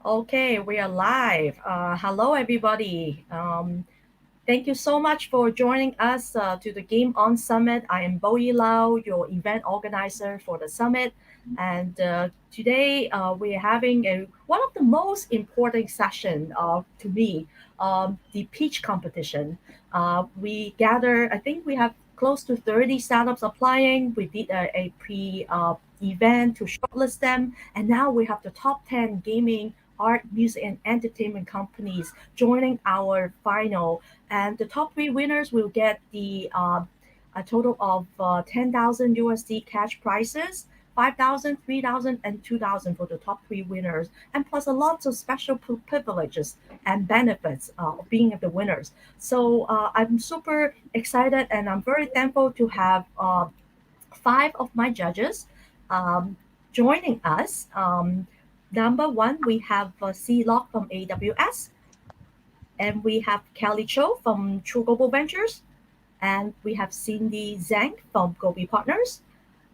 Okay, we are live. Hello, everybody. Thank you so much for joining us to the Game On Summit. I am Boyi Lau, your event organizer for the summit. And today we are having one of the most important session to me, the pitch competition. We gather, I think we have close to 30 startups applying. We did a pre event to shortlist them. And now we have the top 10 gaming, art, music, and entertainment companies joining our final, and the top three winners will get the a total of 10,000 USD cash prizes. 5,000, 3,000, and 2,000 for the top three winners, and plus a lots of special privileges and benefits of being the winners. So I'm super excited, and I'm very thankful to have five of my judges um, joining us. Number one, we have C Lock from AWS, and we have Kelly Cho from True Global Ventures, and we have Cindy Zhang from Gobi Partners.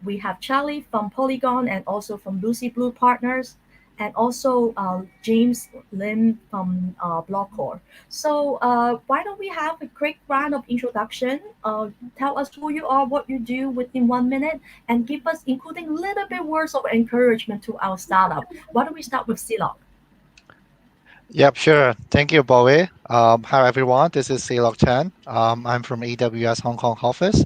We have Charlie from Polygon and also from Lucy Blue Partners, and also James Lim from Blockcore. So why don't we have a quick round of introduction? Tell us who you are, what you do within 1 minute, and give us, including a little bit words of encouragement to our startup. Why don't we start with Silok? Yep, sure. Thank you, Bowie. Hi, everyone. This is Silok Chen. I'm from AWS Hong Kong office.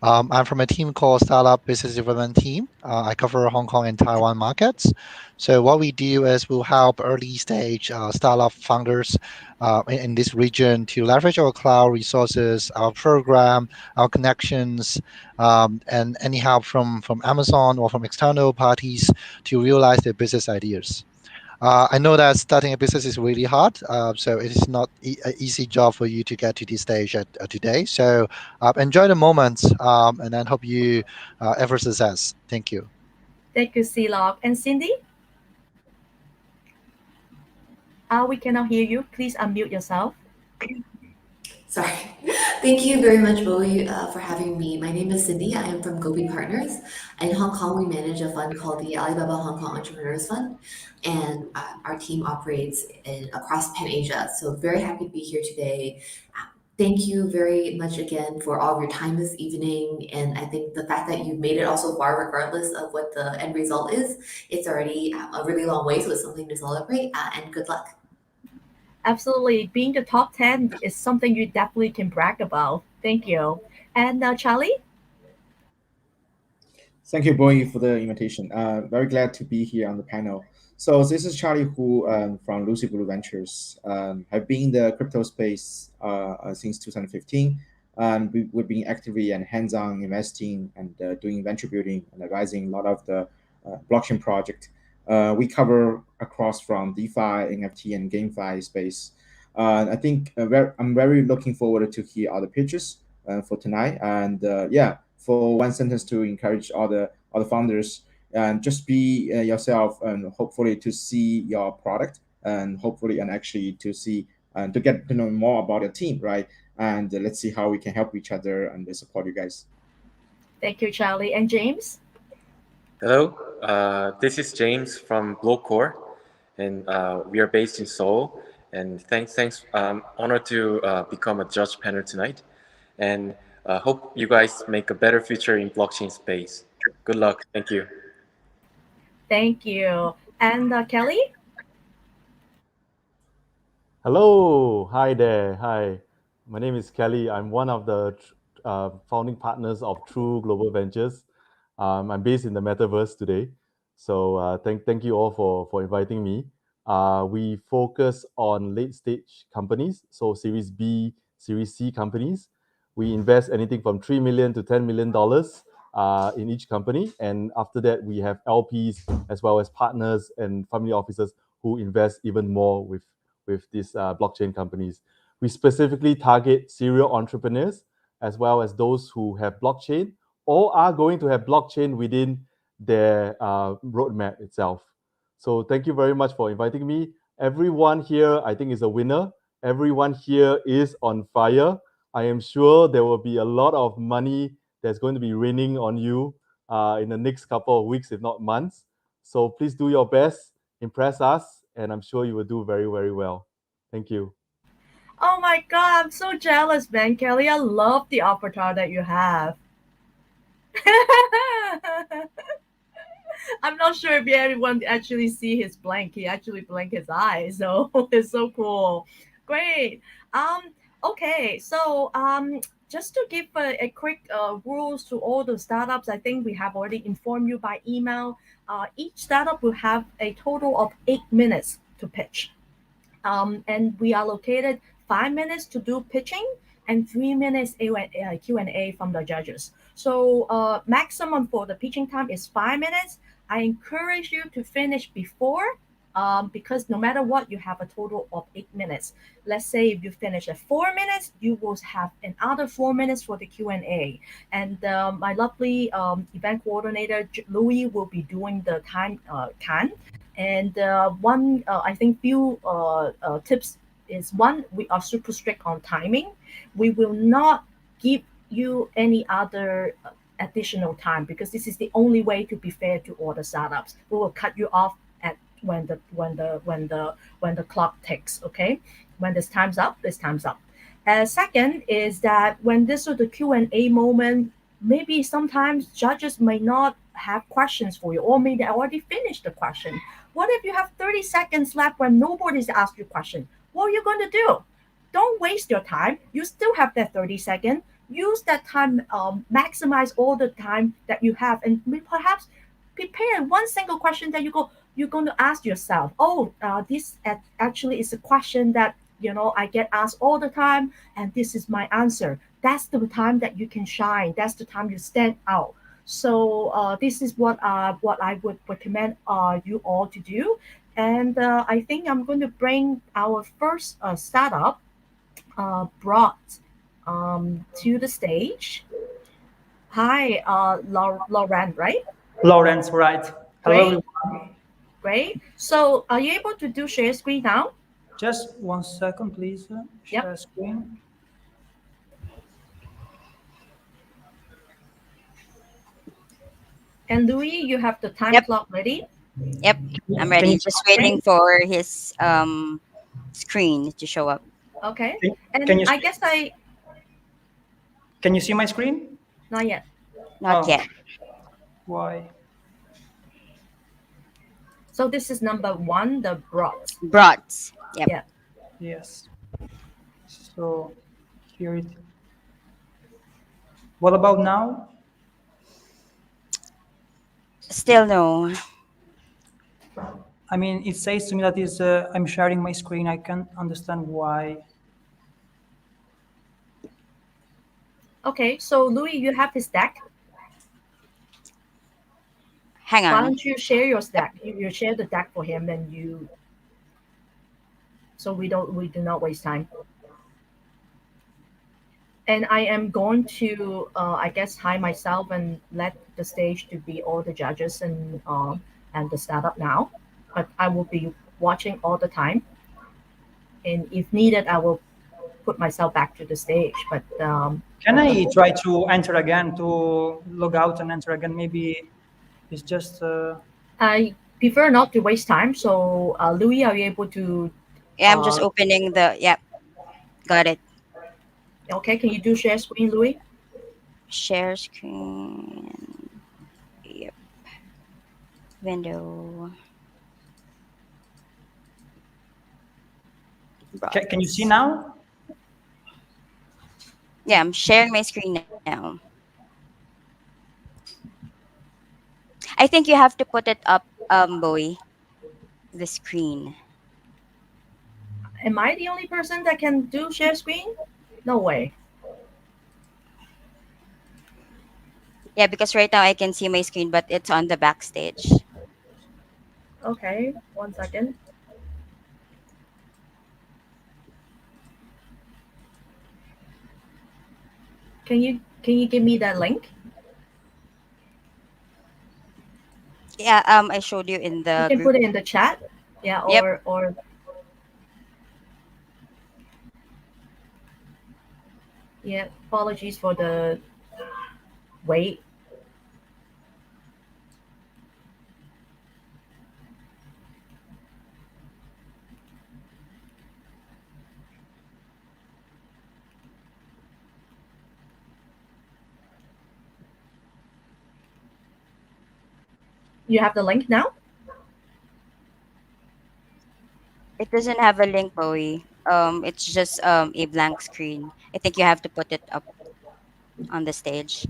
I'm from a team called Startup Business Development Team. I cover Hong Kong and Taiwan markets. So what we do is we'll help early stage startup founders in this region to leverage our cloud resources, our program, our connections, and any help from Amazon or from external parties to realize their business ideas. I know that starting a business is really hard, so it is not an easy job for you to get to this stage today. So enjoy the moment, and then hope you ever success. Thank you. Thank you, Silok. And Cindy, we cannot hear you. Please unmute yourself. Sorry. Thank you very much, Bowie, for having me. My name is Cindy. I am from Gobi Partners. In Hong Kong, we manage a fund called the Alibaba Hong Kong Entrepreneurs Fund, and our team operates across Pan Asia. So very happy to be here today. Thank you very much again for all of your time this evening. And I think the fact that you made it also far, regardless of what the end result is, it's already a really long way. So it's something to celebrate. And good luck. Absolutely. Being the top 10 is something you definitely can brag about. Thank you. And Charlie? Thank you, Boyi, for the invitation. Very glad to be here on the panel. So this is Charlie Hu from Lucy Blue Ventures. I've been in the crypto space since 2015, and we've been actively and hands-on investing and doing venture building and advising a lot of the blockchain project. We cover across from DeFi, NFT, and GameFi space. I think I'm very looking forward to hear other pitches for tonight. And yeah, for one sentence to encourage all the founders, and just be yourself, and hopefully to see your product, and hopefully and actually to see and to get to know more about your team, right? And let's see how we can help each other and support you guys. Thank you, Charlie. And James? Hello, this is James from Glowcore, and we are based in Seoul. And thanks. Honored to become a judge panel tonight, and hope you guys make a better future in blockchain space. Good luck. Thank you. Thank you. And Kelly? Hello, hi there. Hi, my name is Kelly. I'm one of the founding partners of True Global Ventures. I'm based in the metaverse today. So thank you all for inviting me. We focus on late stage companies, so Series B, Series C companies. We invest anything from $3 million to $10 million in each company, and after that we have LPs as well as partners and family offices who invest even more with these blockchain companies. We specifically target serial entrepreneurs as well as those who have blockchain or are going to have blockchain within their roadmap itself. So thank you very much for inviting me. Everyone here, I think, is a winner. Everyone here is on fire. I am sure there will be a lot of money that's going to be raining on you in the next couple of weeks, if not months. So please do your best, impress us, and I'm sure you will do very, very well. Thank you. Oh my God, I'm so jealous, man. Kelly, I love the avatar that you have. I'm not sure if anyone actually see his blank. He actually blinked his eyes, so it's so cool. Great. Um. Okay. So just to give a quick rules to all the startups, I think we have already informed you by email. Each startup will have a total of 8 minutes to pitch. And we allocated 5 minutes to do pitching and 3 minutes Q&A from the judges. So maximum for the pitching time is 5 minutes. I encourage you to finish before because no matter what, you have a total of 8 minutes. Let's say if you finish at 4 minutes, you will have another 4 minutes for the Q&A. And my lovely event coordinator, Louis, will be doing the time can. And one, I think, few tips is one, we are super strict on timing. We will not give you any other additional time because this is the only way to be fair to all the startups. We will cut you off at when the clock ticks. Okay, when this time's up, this time's up. Second is that when this is the Q&A moment, maybe sometimes judges may not have questions for you, or maybe they already finished the question. What if you have 30 seconds left when nobody's asked you a question? What are you going to do? Don't waste your time. You still have that 30 seconds. Use that time, maximize all the time that you have, and perhaps prepare one single question that you're going to ask yourself. Oh, this actually is a question that I get asked all the time, and this is my answer. That's the time that you can shine. That's the time you stand out. So this is what I would recommend you all to do. And I think I'm going to bring our first startup, brought to the stage. Hi, Lauren, right? Lawrence, right? Hello, Great. everyone. Great. So are you able to do share screen now? Just 1 second, please. Share screen. And Louis, you have the time Yep. clock ready? Yep, I'm ready. you- Just waiting for his screen to show up. Okay. Can- And can you I see- guess Can you see my screen? not yet. Not Oh. yet. Why? So this is number one, the brought. Brats. Yep. Yeah. Yes. So here it. What about now? Still no. I mean, it says to me that is I'm sharing my screen. I can't understand why. Okay. So Louis, you have his deck. Hang Why on. don't you share your stack? You share the deck for him, and so we do not waste time. And I am going to, I guess, hide myself and let the stage to be all the judges and the startup now. But I will be watching all the time, and if needed, I will put myself back to the stage. But Can I try to enter again, to log out and enter again? Maybe it's just. I prefer not to waste time. So Louis, are you able to? Yeah, I'm just opening the. Yep. Got it. Okay, can you do share screen, Louis? Share screen. Yep. Window. Can you see now? Yeah, I'm sharing my screen now. I think you have to put it up, Bowie. The screen. Am I the only person that can do share screen? No way. Yeah, because right now I can see my screen, but it's on the backstage. Okay, 1 second. Can you give me that link? Yeah, I showed you in You the can group. put it in the chat. Yeah, Yep. or yeah. Apologies for the wait. You have the link now? It doesn't have a link, Bowie. It's just a blank screen. I think you have to put it up on the stage.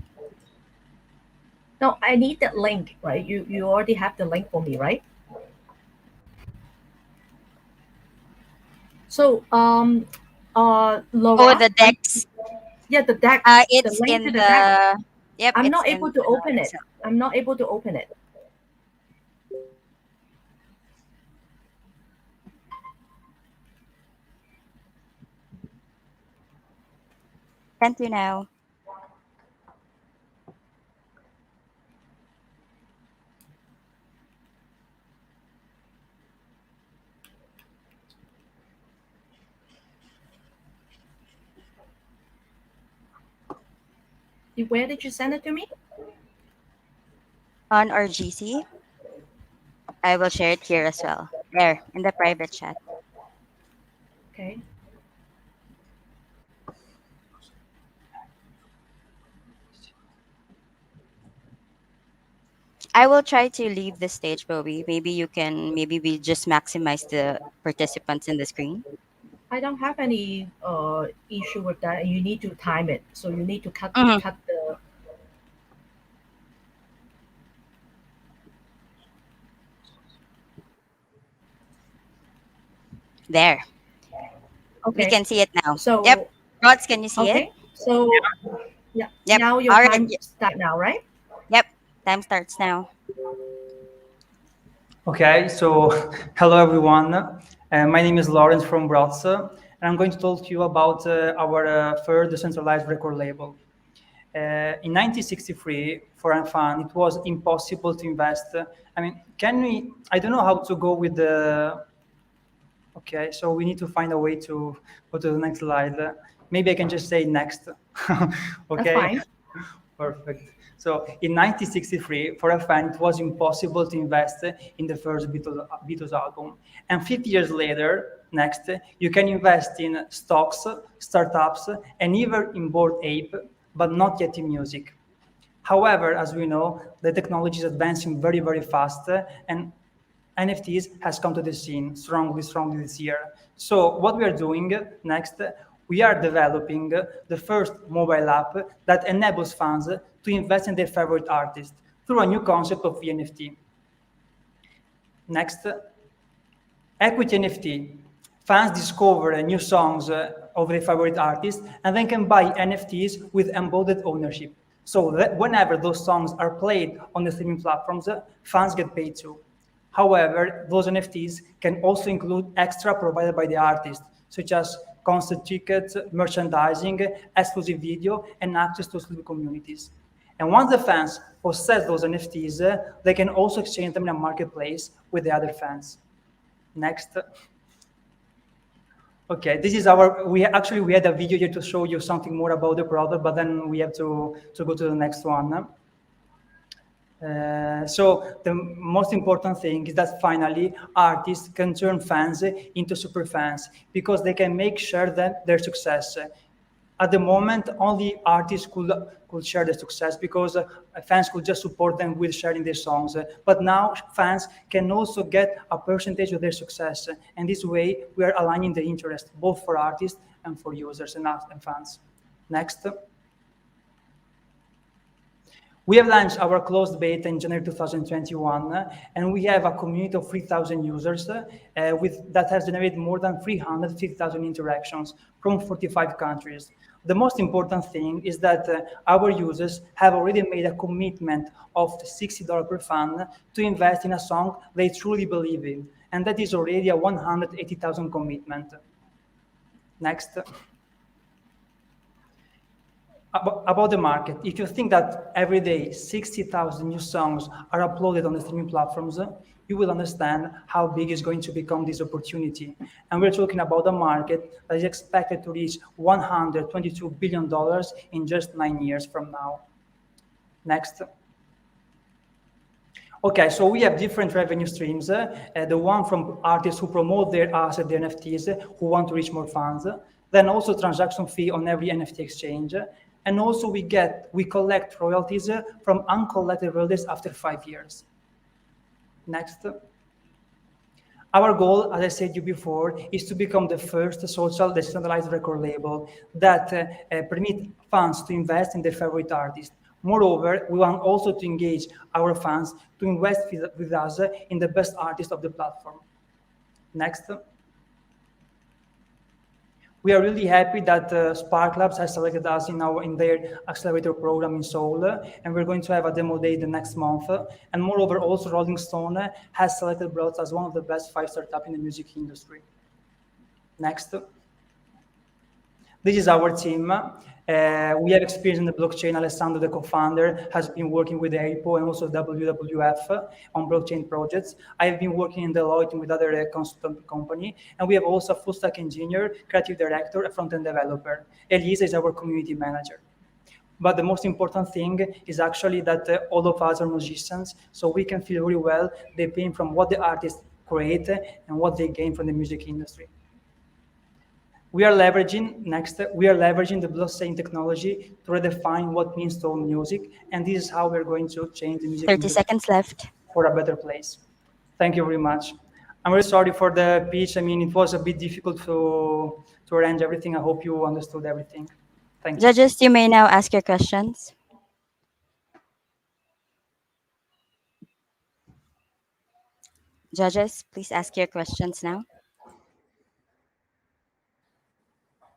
No, I need that link, right? You already have the link for me, right? So Laura, Oh, the decks. yeah, the deck. It's the link in to the. the deck. Yep. I'm it's not in able to the open it. Excel. I'm not able to open it. Sent you now. Where did you send it to me? On our GC. I will share it here as well. There, in the private chat. Okay. I will try to leave the stage, Bowie. Maybe we just maximize the participants in the screen. I don't have any issue with that. You need to time it, so you need to cut Mhm. the. There. Okay. We can see it now. So Yep. Rods, can you see okay. it? So yeah. Yep. Now your All right. time start now, right? Yep. Time starts now. Okay, so hello everyone. My name is Lawrence from Brotz, and I'm going to talk to you about our third decentralized record label. In 1963, for fun, it was impossible to invest. I don't know how to go with the. Okay, so we need to find a way to go to the next slide. Maybe I can just say next. Okay. That's fine. Perfect. So in 1963, for a fan, it was impossible to invest in the first Beatles album. And 50 years later, next, you can invest in stocks, startups, and even in Bored Ape, but not yet in music. However, as we know, the technology is advancing very, very fast, and NFTs has come to the scene strongly this year. So what we are doing next, we are developing the first mobile app that enables fans to invest in their favorite artist through a new concept of NFT. Next, equity NFT. Fans discover new songs of their favorite artists and then can buy NFTs with embodied ownership. So that whenever those songs are played on the streaming platforms, fans get paid too. However, those NFTs can also include extra provided by the artist, such as concert tickets, merchandising, exclusive video, and access to exclusive communities. And once the fans possess those NFTs, they can also exchange them in a marketplace with the other fans. Next. Okay, this is we had a video here to show you something more about the product, but then we have to go to the next one. So the most important thing is that finally artists can turn fans into super fans because they can make sure that their success. At the moment, only artists could share their success because fans could just support them with sharing their songs. But now fans can also get a percentage of their success. And this way, we are aligning the interest both for artists and for users and fans. Next. We have launched our closed beta in January 2021, and we have a community of 3,000 users that has generated more than 350,000 interactions from 45 countries. The most important thing is that our users have already made a commitment of $60 per fan to invest in a song they truly believe in, and that is already a 180,000 commitment. Next. About the market, if you think that every day 60,000 new songs are uploaded on the streaming platforms, you will understand how big is going to become this opportunity. And we're talking about a market that is expected to reach $122 billion in just 9 years from now. Next. Okay, so we have different revenue streams. The one from artists who promote their asset, their NFTs, who want to reach more fans. Then also transaction fee on every NFT exchange. And also we collect royalties from uncollected royalties after 5 years. Next. Our goal, as I said to you before, is to become the first social decentralized record label that permit fans to invest in their favorite artist. Moreover, we want also to engage our fans to invest with us in the best artists of the platform. Next. We are really happy that Spark Labs has selected us in their accelerator program in Seoul, and we're going to have a demo day the next month. And moreover, also Rolling Stone has selected Brods as one of the best 5 startups in the music industry. Next. This is our team. We have experience in the blockchain. Alessandro, the co-founder, has been working with APO and also WWF on blockchain projects. I have been working in Deloitte with other consultant company. And we have also a full stack engineer, creative director, a front-end developer. Elisa is our community manager. But the most important thing is actually that all of us are musicians, so we can feel really well the pain from what the artists create and what they gain from the music industry. We are leveraging the blockchain technology to redefine what means to own music, and this is how we're going to change the music 30 industry seconds left. for a better place. Thank you very much. I'm really sorry for the pitch. I mean, it was a bit difficult to arrange everything. I hope you understood everything. Thank you. Judges, you may now ask your questions. Judges, please ask your questions now.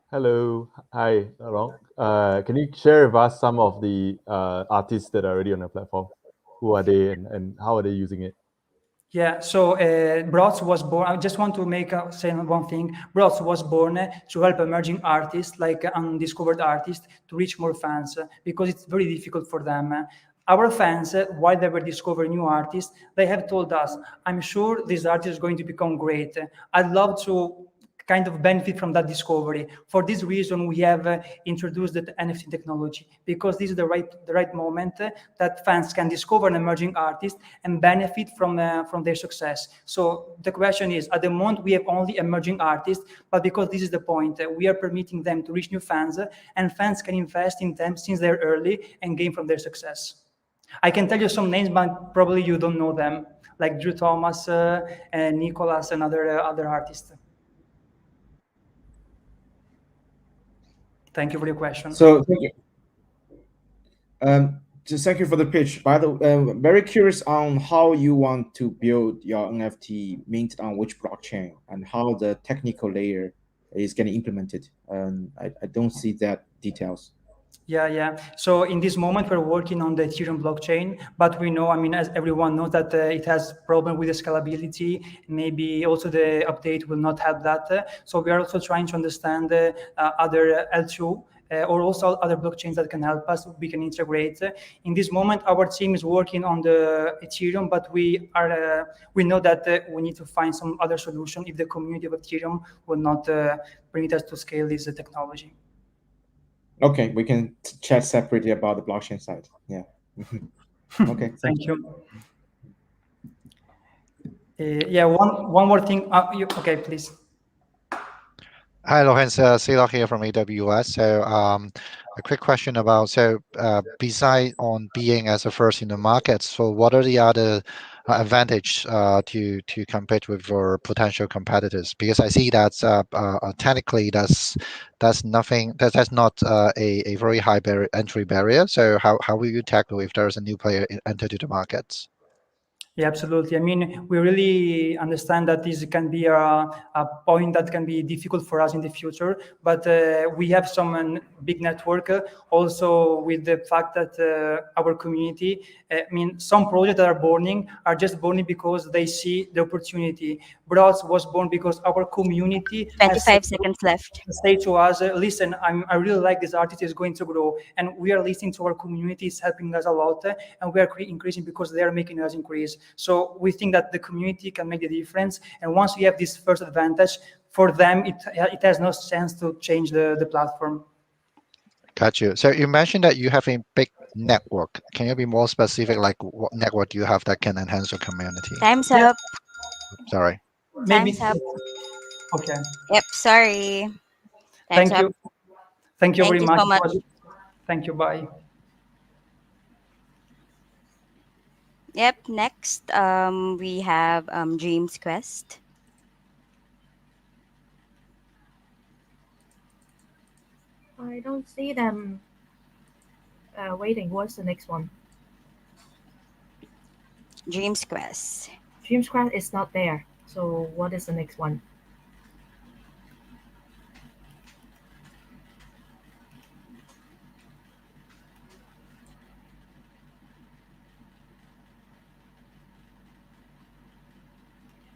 Hello. Hi, Rong. Can you share with us some of the artists that are already on the platform? Who are they and how are they using it? Yeah, so Brods was born. I just want to say one thing. Brods was born to help emerging artists, like undiscovered artists, to reach more fans because it's very difficult for them. Our fans, while they were discovering new artists, they have told us, I'm sure this artist is going to become great. I'd love to kind of benefit from that discovery. For this reason, we have introduced the NFT technology because this is the right moment that fans can discover an emerging artist and benefit from their success. So the question is, at the moment, we have only emerging artists, but because this is the point, we are permitting them to reach new fans, and fans can invest in them since they're early and gain from their success. I can tell you some names, but probably you don't know them, like Drew Thomas, and Nicholas, and other artists. Thank you for your question. So thank you. Just thank you for the pitch. By the way, very curious on how you want to build your NFT minted on which blockchain and how the technical layer is getting implemented. I don't see that details. Yeah. So in this moment, we're working on the Ethereum blockchain, but we know, I mean, as everyone knows, that it has problem with the scalability. Maybe also the update will not have that. So we are also trying to understand other L2 or also other blockchains that can help us. We can integrate. In this moment, our team is working on the Ethereum, but we know that we need to find some other solution if the community of Ethereum will not permit us to scale this technology. Okay, we can chat separately about the blockchain side. Yeah. Okay. Thank you. Yeah, one more thing. Okay, please. Hi, Lorenz. Silok here from AWS. So a quick question about, beside on being as a first in the market, so what are the other advantage to compete with your potential competitors? Because I see that technically that's nothing, that's not a very high entry barrier. So how will you tackle if there's a new player enter to the markets? Yeah, absolutely. I mean, we really understand that this can be a point that can be difficult for us in the future, but we have some big network also with the fact that our community, I mean, some projects that are burning are just burning because they see the opportunity. Brods was born because our community 25 seconds left. Say to us, listen, I really like this artist, is going to grow, and we are listening to our community, is helping us a lot, and we are increasing because they are making us increase. So we think that the community can make the difference, and once we have this first advantage, for them it has no sense to change the platform. Got you. So you mentioned that you have a big network. Can you be more specific, like what network do you have that can enhance your community? Time's up. Sorry. Maybe. Time's up. Okay. Yep, sorry. Thank you. Thank you very much. So much. Thank you. Bye. Yep. Next, we have Dreams Quest. I don't see them waiting. What's the next one? Dreams Quest. Dreams Quest is not there. So what is the next one?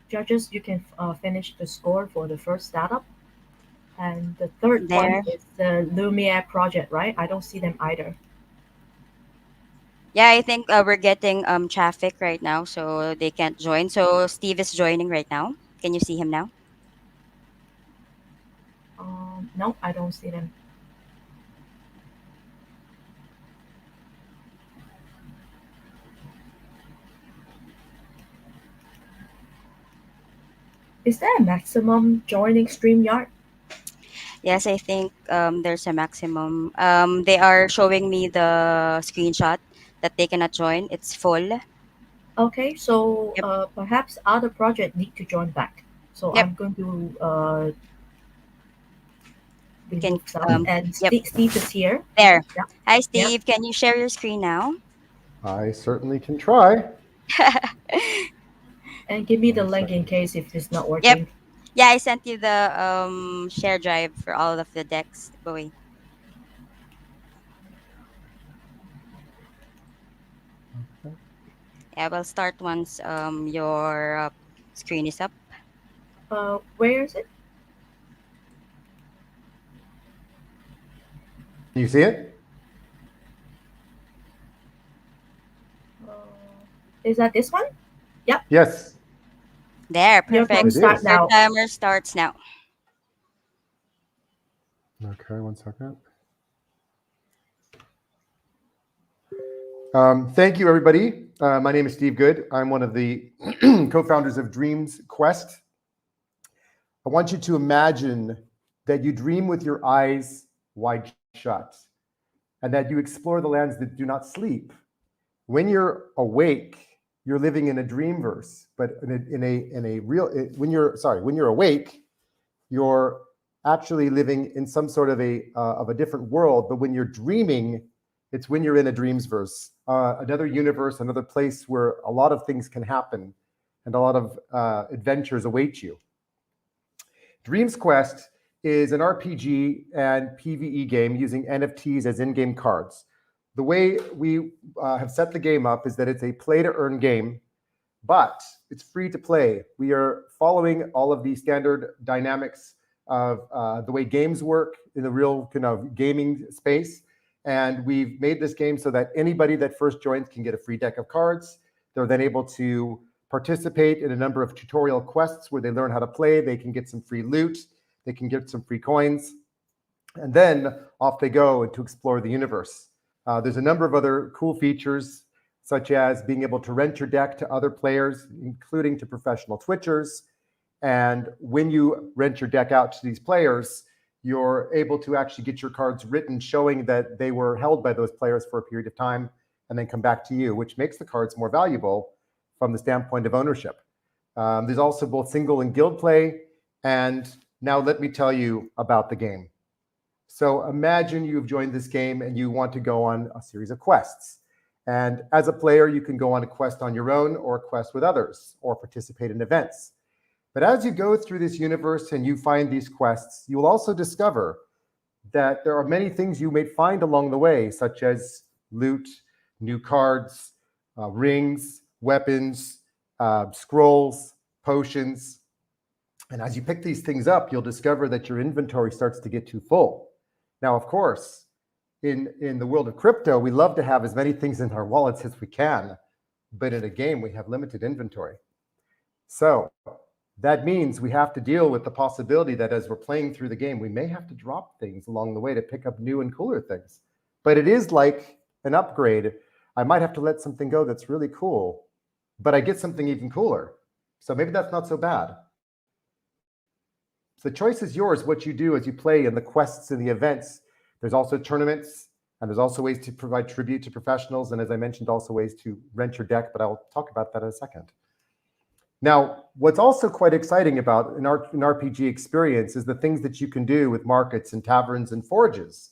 Judges, you can finish the score for the first startup. And the third There. one is the Lumiere project, right? I don't see them either. Yeah, I think we're getting traffic right now, so they can't join. So Steve is joining right now. Can you see him now? No, I don't see them. Is there a maximum joining StreamYard? Yes, I think there's a maximum. They are showing me the screenshot that they cannot join. It's full. Okay, so Yep. perhaps other project need to join back. So Yep. I'm going to Can remove some. And yep. Steve is here. There. Yeah. Hi, Yeah. Steve. Can you share your screen now? I certainly can try. And give me the One link in second. case if it's not Yep. working. Yeah, I sent you the share drive for all of the decks, Bowie. Okay. Yeah, we'll start once your screen is up. Where is it? You see it? Is that this one? Yes. There, Your time perfect. It start is. Your now. timer starts now. Okay, one second. Thank you, everybody. My name is Steve Good. I'm one of the co-founders of Dreams Quest. I want you to imagine that you dream with your eyes wide shut and that you explore the lands that do not sleep. When you're awake, you're living in a dreamverse, but in a real, when you're awake, you're actually living in some sort of a different world. But when you're dreaming, it's when you're in a dreamsverse, another universe, another place where a lot of things can happen and a lot of adventures await you. Dreams Quest is an RPG and PvE game using NFTs as in-game cards. The way we have set the game up is that it's a play-to-earn game, but it's free to play. We are following all of the standard dynamics of the way games work in the real kind of gaming space. And we've made this game so that anybody that first joins can get a free deck of cards. They're then able to participate in a number of tutorial quests where they learn how to play. They can get some free loot. They can get some free coins. And then off they go to explore the universe. There's a number of other cool features, such as being able to rent your deck to other players, including to professional Twitchers. And when you rent your deck out to these players, you're able to actually get your cards written showing that they were held by those players for a period of time and then come back to you, which makes the cards more valuable from the standpoint of ownership. There's also both single and guild play. And now let me tell you about the game. So imagine you've joined this game and you want to go on a series of quests. And as a player, you can go on a quest on your own or a quest with others or participate in events. But as you go through this universe and you find these quests, you will also discover that there are many things you may find along the way, such as loot, new cards, rings, weapons, scrolls, potions. And as you pick these things up, you'll discover that your inventory starts to get too full. Now, of course, in the world of crypto, we love to have as many things in our wallets as we can, but in a game, we have limited inventory. So that means we have to deal with the possibility that as we're playing through the game, we may have to drop things along the way to pick up new and cooler things. But it is like an upgrade. I might have to let something go that's really cool, but I get something even cooler. So maybe that's not so bad. So the choice is yours, what you do as you play in the quests and the events. There's also tournaments And there's also ways to provide tribute to professionals. And as I mentioned, also ways to rent your deck, but I'll talk about that in a second. Now, what's also quite exciting about an RPG experience is the things that you can do with markets and taverns and forges.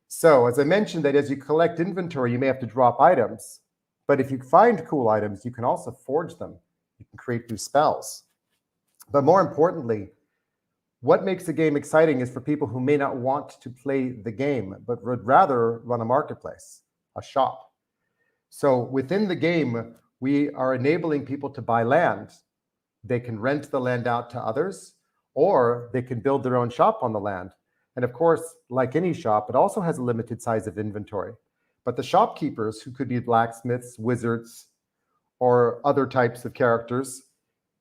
So as I mentioned, that as you collect inventory, you may have to drop items. But if you find cool items, you can also forge them. You can create new spells. But more importantly, what makes the game exciting is for people who may not want to play the game, but would rather run a marketplace, a shop. So within the game, we are enabling people to buy land. They can rent the land out to others, or they can build their own shop on the land. And of course, like any shop, it also has a limited size of inventory. But the shopkeepers, who could be blacksmiths, wizards, or other types of characters,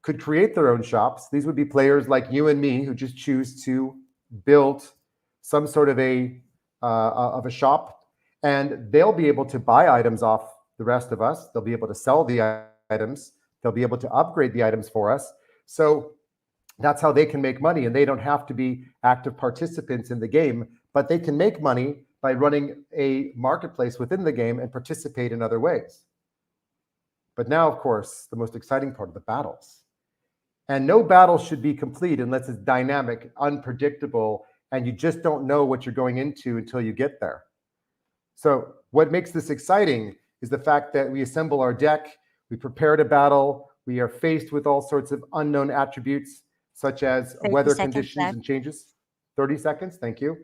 could create their own shops. These would be players like you and me who just choose to build some sort of a shop, and they'll be able to buy items off the rest of us. They'll be able to sell the items. They'll be able to upgrade the items for us. So that's how they can make money, and they don't have to be active participants in the game, but they can make money by running a marketplace within the game and participate in other ways. But now, of course, the most exciting part of the battles. And no battle should be complete unless it's dynamic, unpredictable, and you just don't know what you're going into until you get there. So what makes this exciting is the fact that we assemble our deck, we prepare to battle, we are faced with all sorts of unknown attributes, such as 30 weather seconds conditions left. and changes. 30 seconds, thank you.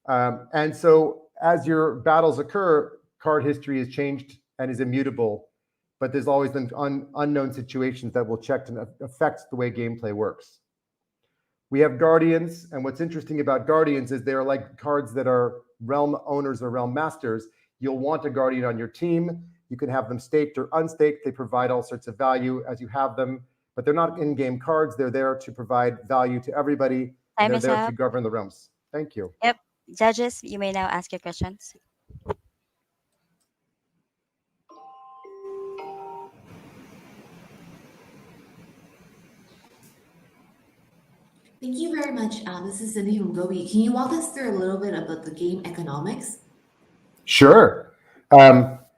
And so as your battles occur, card history is changed and is immutable, but there's always been unknown situations that will check and affect the way gameplay works. We have Guardians, and what's interesting about Guardians is they're like cards that are realm owners or realm masters. You'll want a Guardian on your team. You can have them staked or unstaked. They provide all sorts of value as you have them, but they're not in-game cards. They're there to provide value to everybody. Time They're is there up. to govern the realms. Thank you. Yep. Judges, you may now ask your questions. Thank you very much. This is Cindy from Gobi. Can you walk us through a little bit about the game economics? Sure.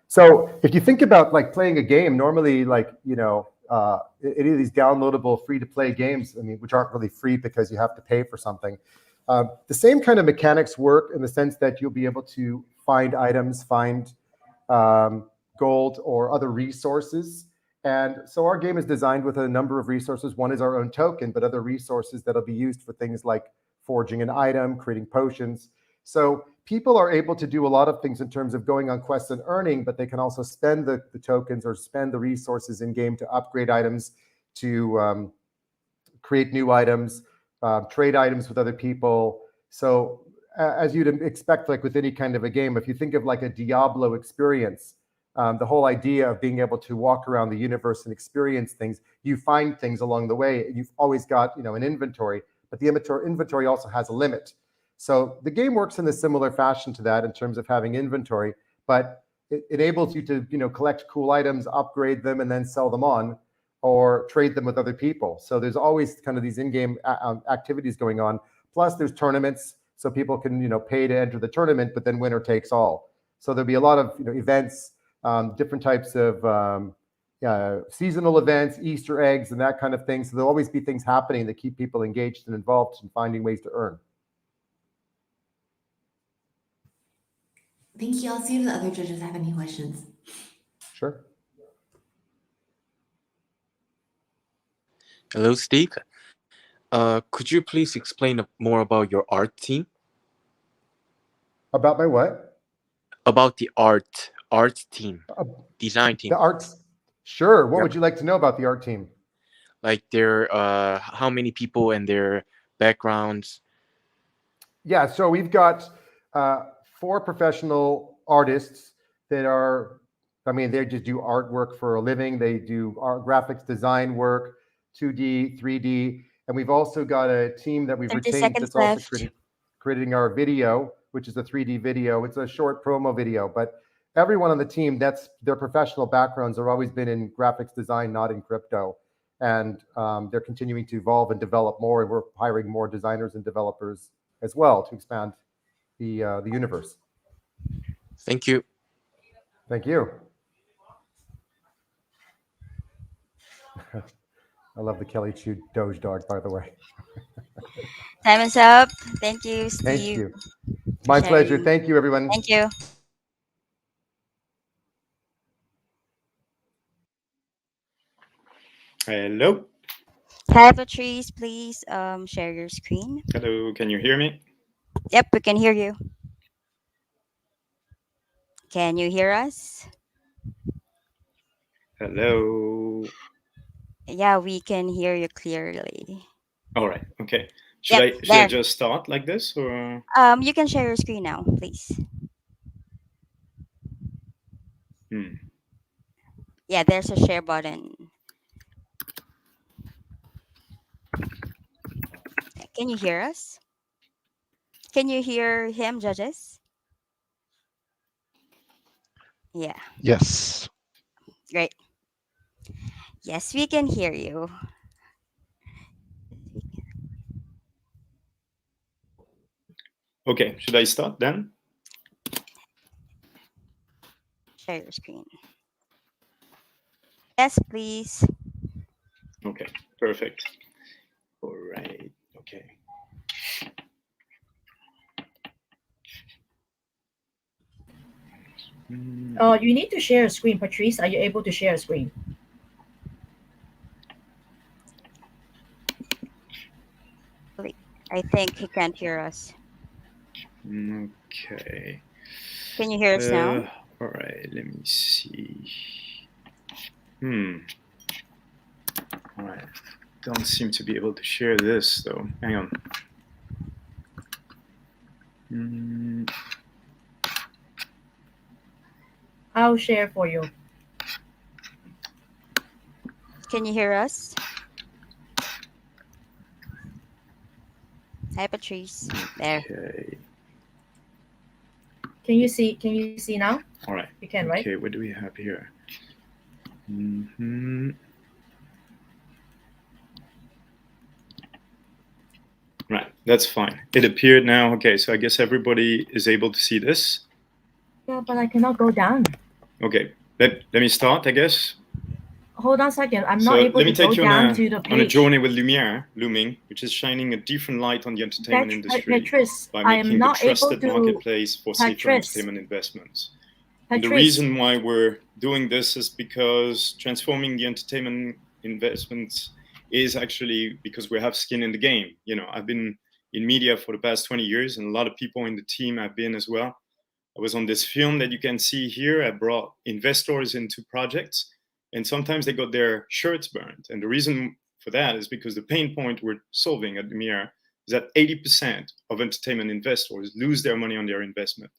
So if you think about like playing a game, normally like, any of these downloadable free-to-play games, I mean, which aren't really free because you have to pay for something. The same kind of mechanics work in the sense that you'll be able to find items, find gold or other resources. And so our game is designed with a number of resources. One is our own token, but other resources that'll be used for things like forging an item, creating potions. So people are able to do a lot of things in terms of going on quests and earning, but they can also spend the tokens or spend the resources in game to upgrade items, to create new items, trade items with other people. So as you'd expect, like with any kind of a game, if you think of like a Diablo experience, the whole idea of being able to walk around the universe and experience things, you find things along the way. You've always got, an inventory, but the inventory also has a limit. So the game works in a similar fashion to that in terms of having inventory, but it enables you to, collect cool items, upgrade them, and then sell them on or trade them with other people. So there's always kind of these in-game activities going on. Plus there's tournaments, so people can, pay to enter the tournament, but then winner takes all. So there'll be a lot of, events, different types of seasonal events, Easter eggs, and that kind of thing. So there'll always be things happening that keep people engaged and involved in finding ways to earn. Thank you. I'll see if the other judges have any questions. Sure. Hello, Steve. Could you please explain more about your art team? About my what? About the art team, design team. The arts. Sure. What Yep. would you like to know about the art team? Like their how many people and their backgrounds? Yeah, so we've got 4 professional artists that are, they just do artwork for a living. They do art, graphics design work, 2D, 3D. And we've also got a team that we've 30 retained seconds that's also left. creating our video, which is a 3D video. It's a short promo video, but everyone on the team, that's their professional backgrounds have always been in graphics design, not in crypto. And they're continuing to evolve and develop more, and we're hiring more designers and developers as well to expand the universe. Thank you. Thank you. I love the Kelly Chu Doge dog, by the way. Time is up. Thank you, Thank Steve. you. My pleasure. sharing. Thank you, everyone. Thank you. Hello. Hi, Patrice. Please share your screen. Hello. Can you hear me? Yep, we can hear you. Can you hear us? Hello. Yeah, we can hear you clearly. All right. Okay. Yep, Should I there. just start like this or? You can share your screen now, please. Yeah, there's a share button. Can you hear us? Can you hear him, judges? Yeah, Yes. great. Yes, we can hear you. Okay. Should I start then? Share your screen. Yes, please. Okay. Perfect. All right. Okay. You need to share a screen, Patrice. Are you able to share a screen? I think he can't hear us. Okay. Can you hear us now? All right. Let me see. All right. Don't seem to be able to share this though. Hang on. I'll share for you. Can you hear us? Hi, Patrice. There. Okay. Can you see? Can you see now? All right. You can, right? Okay. What do we have here? Right. That's fine. It appeared now. Okay. So I guess everybody is able to see this. Yeah, but I cannot go down. Okay. Let me start, I guess. Hold on a second. I'm So not able let me to go take you down to the on a page. journey with Lumiere looming, which is shining a different light on the entertainment industry Patrice, by I am making the not able trusted to. marketplace for safer Patrice. entertainment investments. And the Patrice, reason why we're doing this is because transforming the entertainment investments is actually because we have skin in the game. You know, I've been in media for the past 20 years, and a lot of people in the team have been as well. I was on this film that you can see here. I brought investors into projects, and sometimes they got their shirts burned. And the reason for that is because the pain point we're solving at Lumiere is that 80% of entertainment investors lose their money on their investment,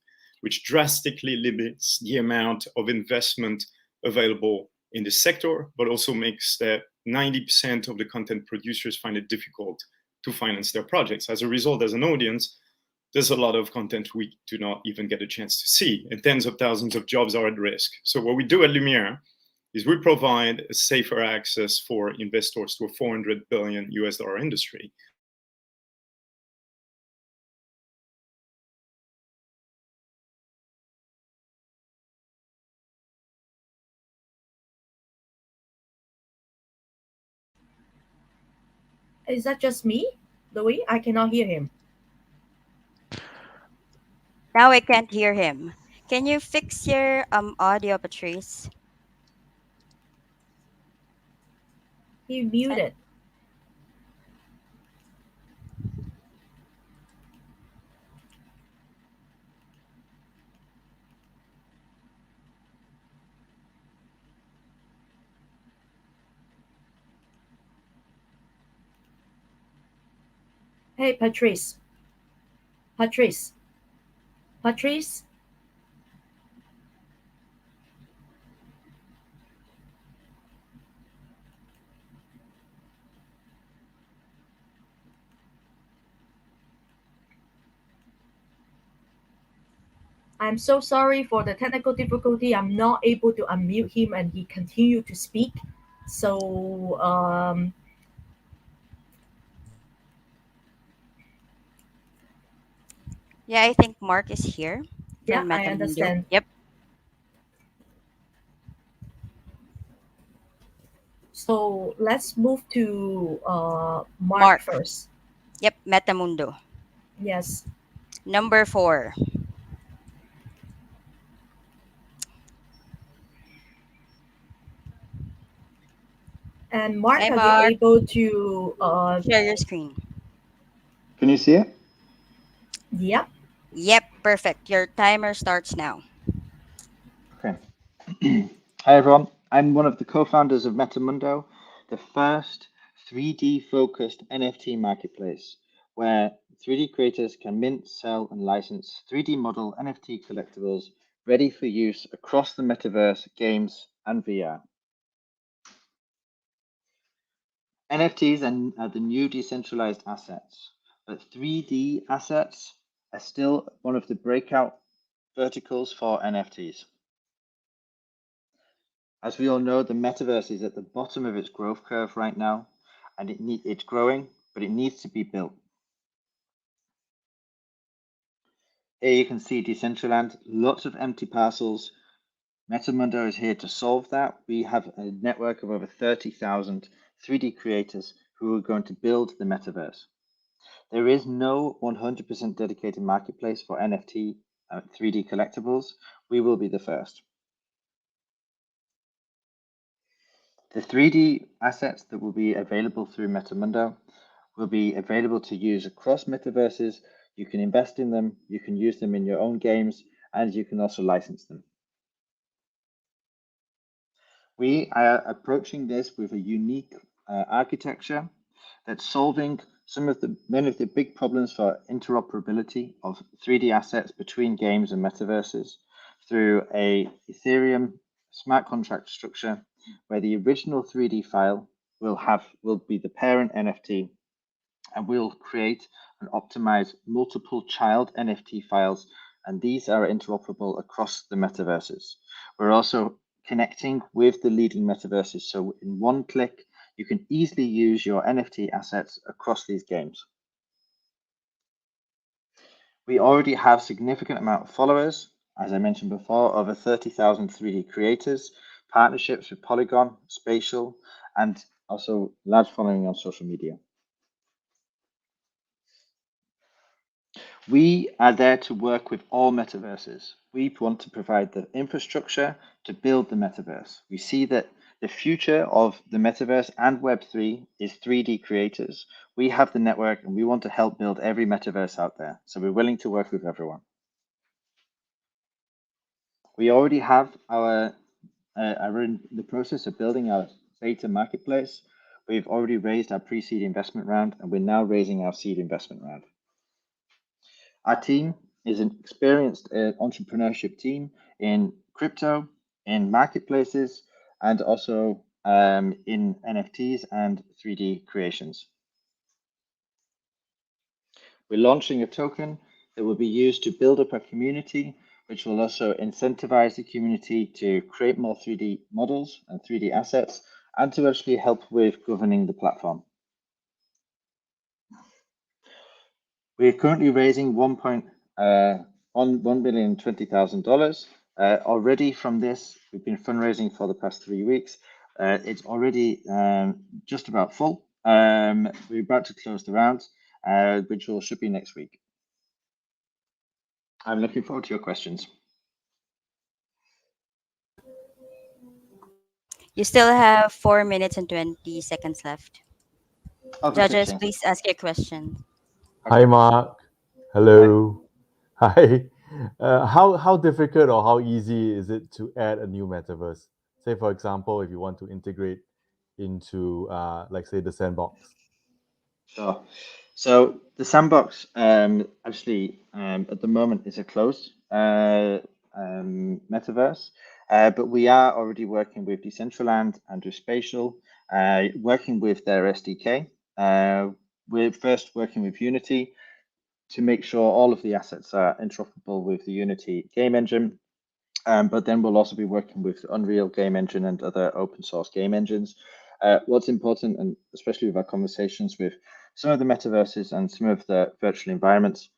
which drastically limits the amount of investment available in the sector, but also makes that 90% of the content producers find it difficult to finance their projects. As a result, as an audience, there's a lot of content we do not even get a chance to see, and tens of thousands of jobs are at risk. So what we do at Lumiere is we provide a safer access for investors to a $400 billion industry. is that just me, Louis? I cannot hear him. Now I can't hear him. Can you fix your audio, Patrice? He muted. Hey, Patrice. Patrice. Patrice. I'm so sorry for the technical difficulty. I'm not able to unmute him and he continued to speak. So Yeah, I think Mark is here. Yeah, From I Metamundo. understand. Yep. So let's move to Mark Mark. first. Yep. Metamundo. Yes. Number 4. And Mark, Hi, are you Mark. able to? Share your screen. Can you see it? Yep. Yep. Perfect. Your timer starts now. Okay. Hi, everyone. I'm one of the co-founders of Metamundo, the first 3D-focused NFT marketplace where 3D creators can mint, sell, and license 3D model NFT collectibles ready for use across the metaverse, games, and VR. NFTs are the new decentralized assets, but 3D assets are still one of the breakout verticals for NFTs. As we all know, the metaverse is at the bottom of its growth curve right now, and it's growing, but it needs to be built. Here you can see Decentraland, lots of empty parcels. Metamundo is here to solve that. We have a network of over 30,000 3D creators who are going to build the metaverse. There is no 100% dedicated marketplace for NFT 3D collectibles. We will be the first. The 3D assets that will be available through Metamundo will be available to use across metaverses. You can invest in them, you can use them in your own games, and you can also license them. We are approaching this with a unique architecture that's solving many of the big problems for interoperability of 3D assets between games and metaverses through a Ethereum smart contract structure where the original 3D file will be the parent NFT, and we'll create and optimize multiple child NFT files, and these are interoperable across the metaverses. We're also connecting with the leading metaverses, so in one click, you can easily use your NFT assets across these games. We already have significant amount of followers, as I mentioned before, over 30,000 3D creators, partnerships with Polygon, Spatial, and also large following on social media. We are there to work with all metaverses. We want to provide the infrastructure to build the metaverse. We see that the future of the metaverse and Web3 is 3D creators. We have the network and we want to help build every metaverse out there. So we're willing to work with everyone. We already have are in the process of building our beta marketplace. We've already raised our pre-seed investment round and we're now raising our seed investment round. Our team is an experienced entrepreneurship team in crypto, in marketplaces, and also in NFTs and 3D creations. We're launching a token that will be used to build up a community, which will also incentivize the community to create more 3D models and 3D assets, and to actually help with governing the platform. We are currently raising $1,020,000. Already from this, we've been fundraising for the past 3 weeks. It's already just about full. We're about to close the round, which should be next week. I'm looking forward to your questions. You still have 4 minutes and 20 seconds left. Oh, for Judges, fixing. please ask your question. Hi, Mark. Hello. Hi. How difficult or how easy is it to add a new metaverse? Say, for example, if you want to integrate into, like, say, the sandbox. Sure. So the sandbox actually at the moment is a closed metaverse, but we are already working with Decentraland and with Spatial, working with their SDK. We're first working with Unity to make sure all of the assets are interoperable with the Unity game engine. But then we'll also be working with Unreal game engine and other open source game engines. What's important, and especially with our conversations with some of the metaverses and some of the virtual environments,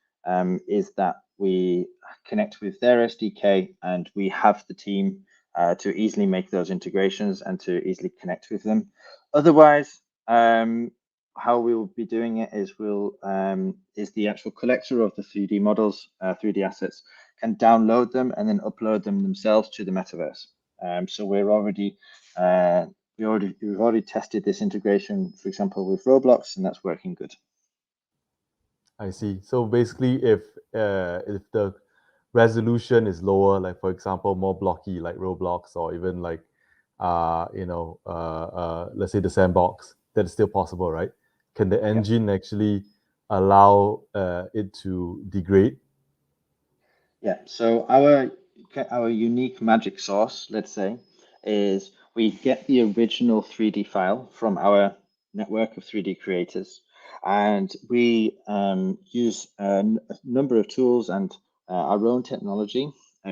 is that we connect with their SDK, and we have the team to easily make those integrations and to easily connect with them. Otherwise, how we will be doing it is is the actual collector of the 3D models, 3D assets, can download them and then upload them themselves to the metaverse. So we've already tested this integration, for example, with Roblox, and that's working good. I see. So basically, if the resolution is lower, like for example, more blocky, like Roblox, or even like let's say the Sandbox, that is still possible, right? Can the engine actually allow it to degrade? Yeah. So our unique magic sauce, let's say, is we get the original 3D file from our network of 3D creators, and we use a number of tools and our own technology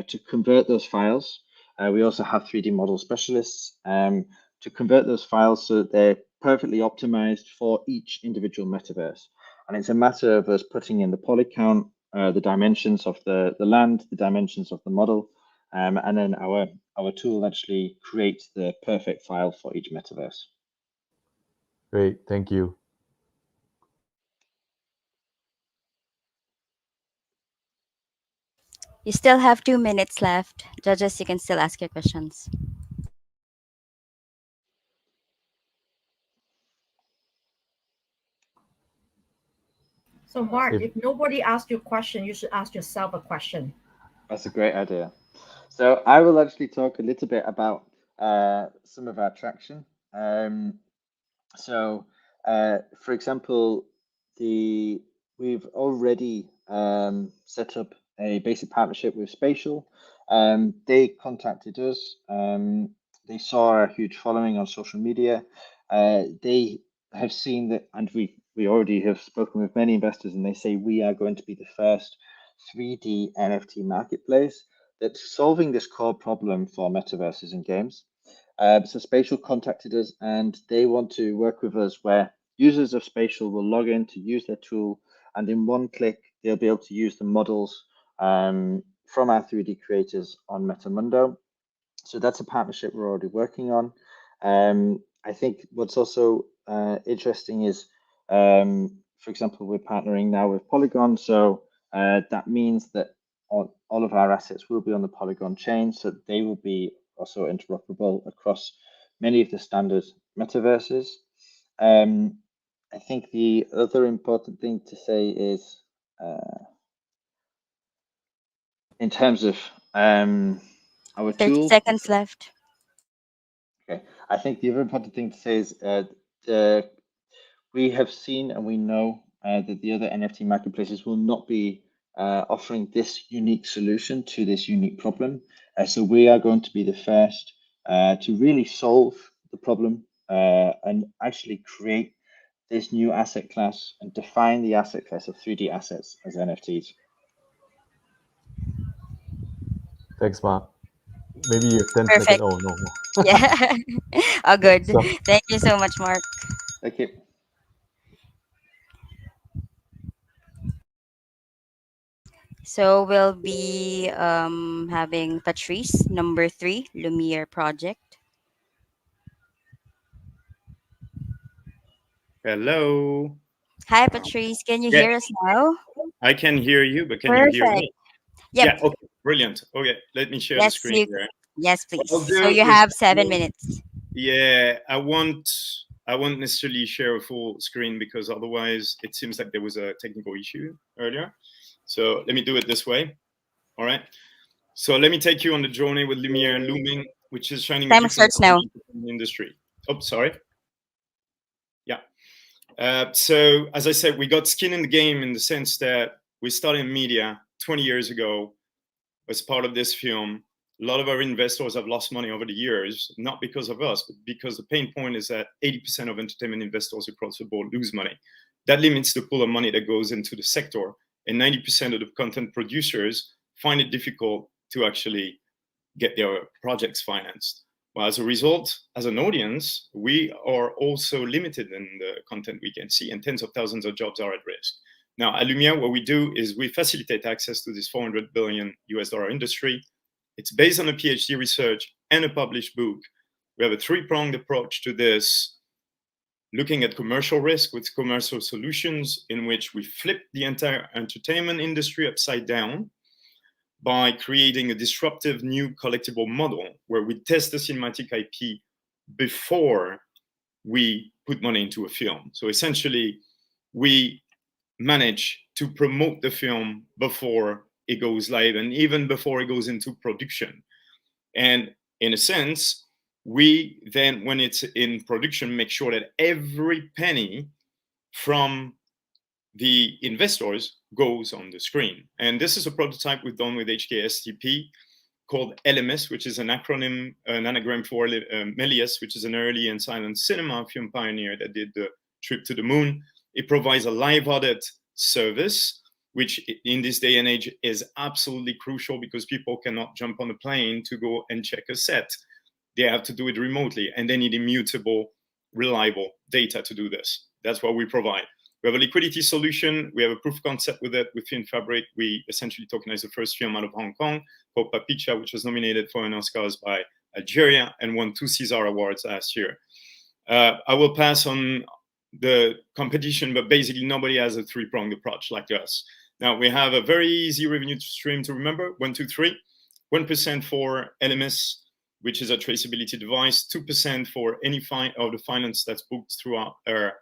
to convert those files. We also have 3D model specialists to convert those files so that they're perfectly optimized for each individual metaverse. And it's a matter of us putting in the poly count, the dimensions of the land, the dimensions of the model, and then our tool actually creates the perfect file for each metaverse. Great, thank you. You still have 2 minutes left. Judges, you can still ask your questions. So Mark, if nobody asks you a question, you should ask yourself a question. That's a great idea. So I will actually talk a little bit about some of our traction. For example, we've already set up a basic partnership with Spatial. They contacted us. They saw a huge following on social media. They have seen that, and we already have spoken with many investors, and they say we are going to be the first 3D NFT marketplace that's solving this core problem for metaverses and games. So Spatial contacted us, and they want to work with us where users of Spatial will log in to use their tool, and in one click, they'll be able to use the models from our 3D creators on Metamundo. So that's a partnership we're already working on. I think what's also interesting is, for example, we're partnering now with Polygon. So that means that all of our assets will be on the Polygon chain, so they will be also interoperable across many of the standard metaverses. I think the other important thing to say is in terms of our 30 tool. seconds left. Okay, I think the other important thing to say is we have seen and we know that the other NFT marketplaces will not be offering this unique solution to this unique problem. So we are going to be the first to really solve the problem and actually create this new asset class and define the asset class of 3D assets as NFTs. Thanks, Mark. Maybe you have 10 Perfect. seconds. Oh, no. Yeah. Oh, good. So- Thank you so much, Mark. Thank you. So we'll be having Patrice, number 3, Lumiere Project. Hello. Hi, Patrice. Can you Yeah. hear us now? I can hear you, but can you hear Perfect. me? Yep. Yeah, okay, brilliant. Okay, let me share the Yes, screen here. yes, please. What I'll So do you is- have 7 minutes. Yeah, I won't necessarily share a full screen because otherwise it seems like there was a technical issue earlier. So let me do it this way. All right. So let me take you on the journey with Lumiere and Looming, which is shining a Timer different starts now. light in the industry. Oh, sorry. Yeah. So as I said, we got skin in the game in the sense that we started in media 20 years ago as part of this film. A lot of our investors have lost money over the years, not because of us, but because the pain point is that 80% of entertainment investors across the board lose money. That limits the pool of money that goes into the sector, and 90% of the content producers find it difficult to actually get their projects financed. Well, as a result, as an audience, we are also limited in the content we can see, and tens of thousands of jobs are at risk. Now, at Lumiere, what we do is we facilitate access to this $400 billion industry. It's based on a PhD research and a published book. We have a three-pronged approach to this, looking at commercial risk with commercial solutions, in which we flip the entire entertainment industry upside down by creating a disruptive new collectible model where we test the cinematic IP before we put money into a film. So essentially, we manage to promote the film before it goes live and even before it goes into production. And in a sense, we then, when it's in production, make sure that every penny from the investors goes on the screen. And this is a prototype we've done with HKSTP called LMS, which is an acronym, an anagram for Melius, which is an early and silent cinema film pioneer that did the trip to the moon. It provides a live audit service, which in this day and age is absolutely crucial because people cannot jump on a plane to go and check a set. They have to do it remotely, and they need immutable, reliable data to do this. That's what we provide. We have a liquidity solution. We have a proof of concept with it. With FilmFabric, we essentially tokenized the first film out of Hong Kong called Papicha, which was nominated for an Oscars by Algeria and won 2 César Awards last year. I will pass on the competition, but basically nobody has a three-pronged approach like us. Now, we have a very easy revenue stream to remember, 1, 2, 3. 1% for LMS, which is a traceability device, 2% for any of the finance that's booked through our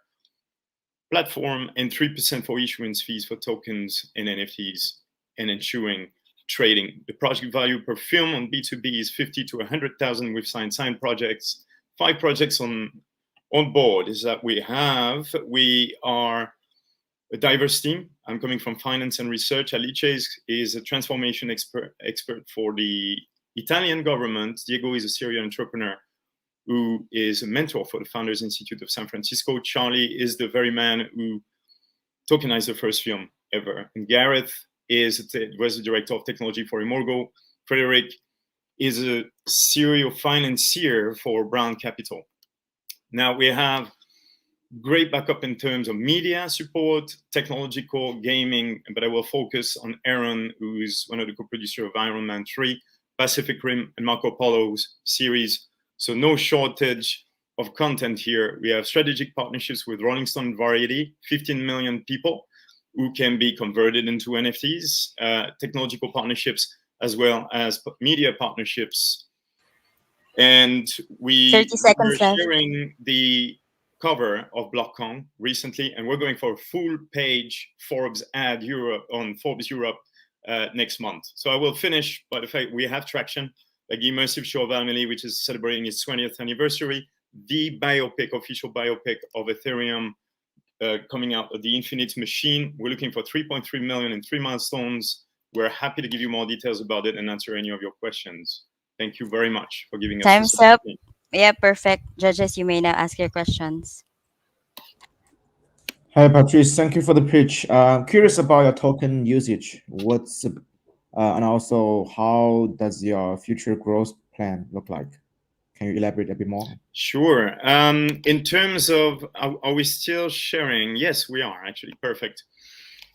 platform, and 3% for issuance fees for tokens and NFTs and ensuring trading. The project value per film on B2B is 50 to 100,000 with signed projects. 5 projects on board is that we are a diverse team. I'm coming from finance and research. Alice is a transformation expert for the Italian government. Diego is a serial entrepreneur who is a mentor for the Founders Institute of San Francisco. Charlie is the very man who tokenized the first film ever. And Gareth was the director of technology for Imorgo. Frederick is a serial financier for Brown Capital. Now we have great backup in terms of media support, technological, gaming, but I will focus on Aaron, who is one of the co-producers of Iron Man 3, Pacific Rim, and Marco Polo's series. So no shortage of content here. We have strategic partnerships with Rolling Stone and Variety, 15 million people who can be converted into NFTs, technological partnerships, as well as media partnerships. And we 30 seconds were left. sharing the cover of BlockCon recently, and we're going for a full page Forbes ad on Forbes Europe next month. So I will finish by the fact we have traction, like the immersive show of Amelie, which is celebrating its 20th anniversary, the official biopic of Ethereum coming out of the Infinite Machine. We're looking for 3.3 million in 3 milestones. We're happy to give you more details about it and answer any of your questions. Thank you very much for giving us Time's this up. opportunity. Yeah, perfect. Judges, you may now ask your questions. Hi, Patrice. Thank you for the pitch. Curious about your token usage. And also how does your future growth plan look like? Can you elaborate a bit more? Sure. In terms of, are we still sharing? Yes, we are actually. Perfect.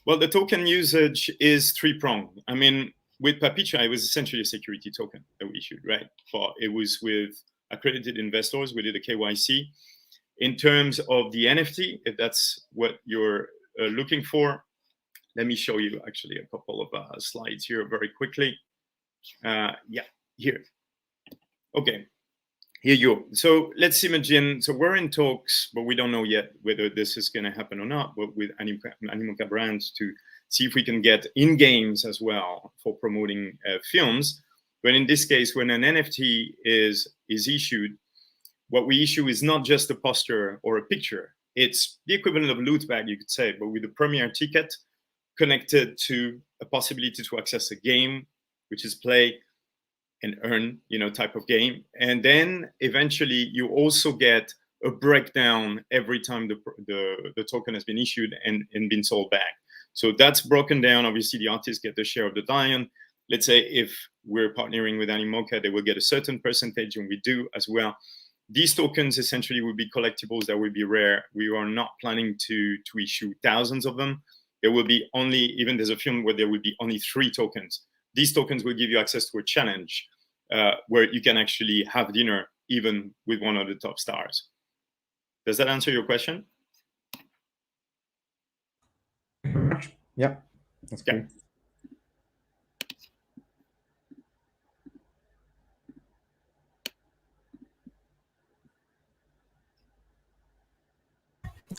Well, the token usage is 3-pronged. I mean, with Papicha, it was essentially a security token that we issued, right? But it was with accredited investors. We did a KYC. In terms of the NFT, if that's what you're looking for, let me show you actually a couple of slides here very quickly. Yeah, here. Okay, here you go. So let's imagine, so we're in talks, but we don't know yet whether this is going to happen or not, but with Animoca Brands to see if we can get in games as well for promoting films. But in this case, when an NFT is issued, what we issue is not just a poster or a picture. It's the equivalent of a loot bag, you could say, but with a premiere ticket connected to a possibility to access a game, which is play and earn, type of game. And then eventually you also get a breakdown every time the token has been issued and been sold back. So that's broken down. Obviously, the artists get the share of the lion. Let's say if we're partnering with Animoca, they will get a certain percentage, and we do as well. These tokens essentially would be collectibles that would be rare. We are not planning to issue thousands of them. there will be only, even there's a film where there will be only 3 tokens. These tokens will give you access to a challenge where you can actually have dinner even with one of the top stars. Does that answer your question? Yeah, that's Yeah. great.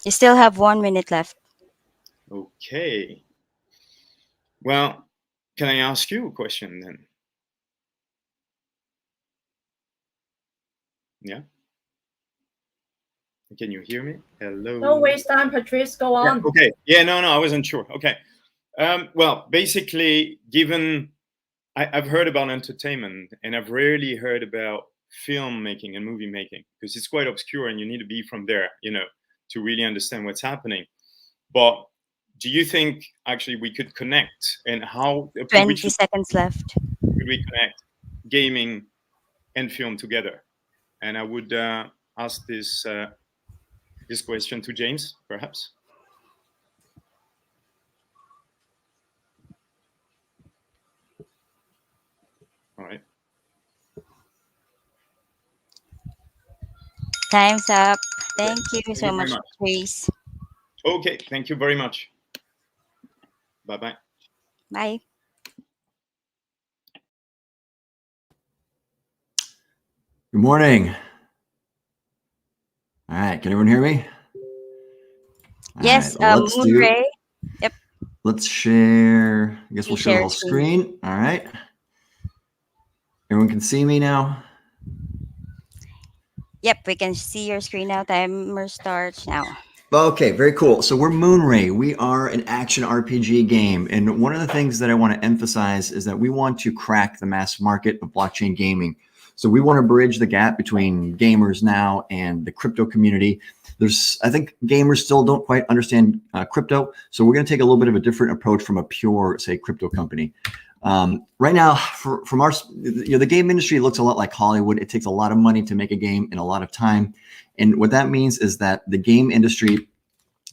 You still have 1 minute left. Okay. Well, can I ask you a question then? Yeah. Can you hear me? Hello. Don't waste time, Patrice. Go Yeah, on. okay. Yeah, no, I wasn't sure. Okay. Well, basically, given I've heard about entertainment and I've rarely heard about filmmaking and movie making because it's quite obscure and you need to be from there, to really understand what's happening. But do you think actually we could connect, and how 20 seconds left. could we connect gaming and film together? And I would ask this question to James, perhaps. All right. Time's up. Thank you so you very much, much. Patrice. Okay, thank you very much. Bye-bye. Bye. Good morning. All right, can everyone hear me? All Yes, right, let's Moon Ray. Yep. Let's share. I guess we'll share the Share whole screen. All right. Everyone can see me now. Yep, we can see your screen now. Timer starts now. Okay, very cool. So we're Moonray. We are an action RPG game. And one of the things that I want to emphasize is that we want to crack the mass market of blockchain gaming. So we want to bridge the gap between gamers now and the crypto community. I think gamers still don't quite understand crypto. So we're going to take a little bit of a different approach from a pure, say, crypto company. Right now, from our, the game industry looks a lot like Hollywood. It takes a lot of money to make a game in a lot of time. And what that means is that the game industry,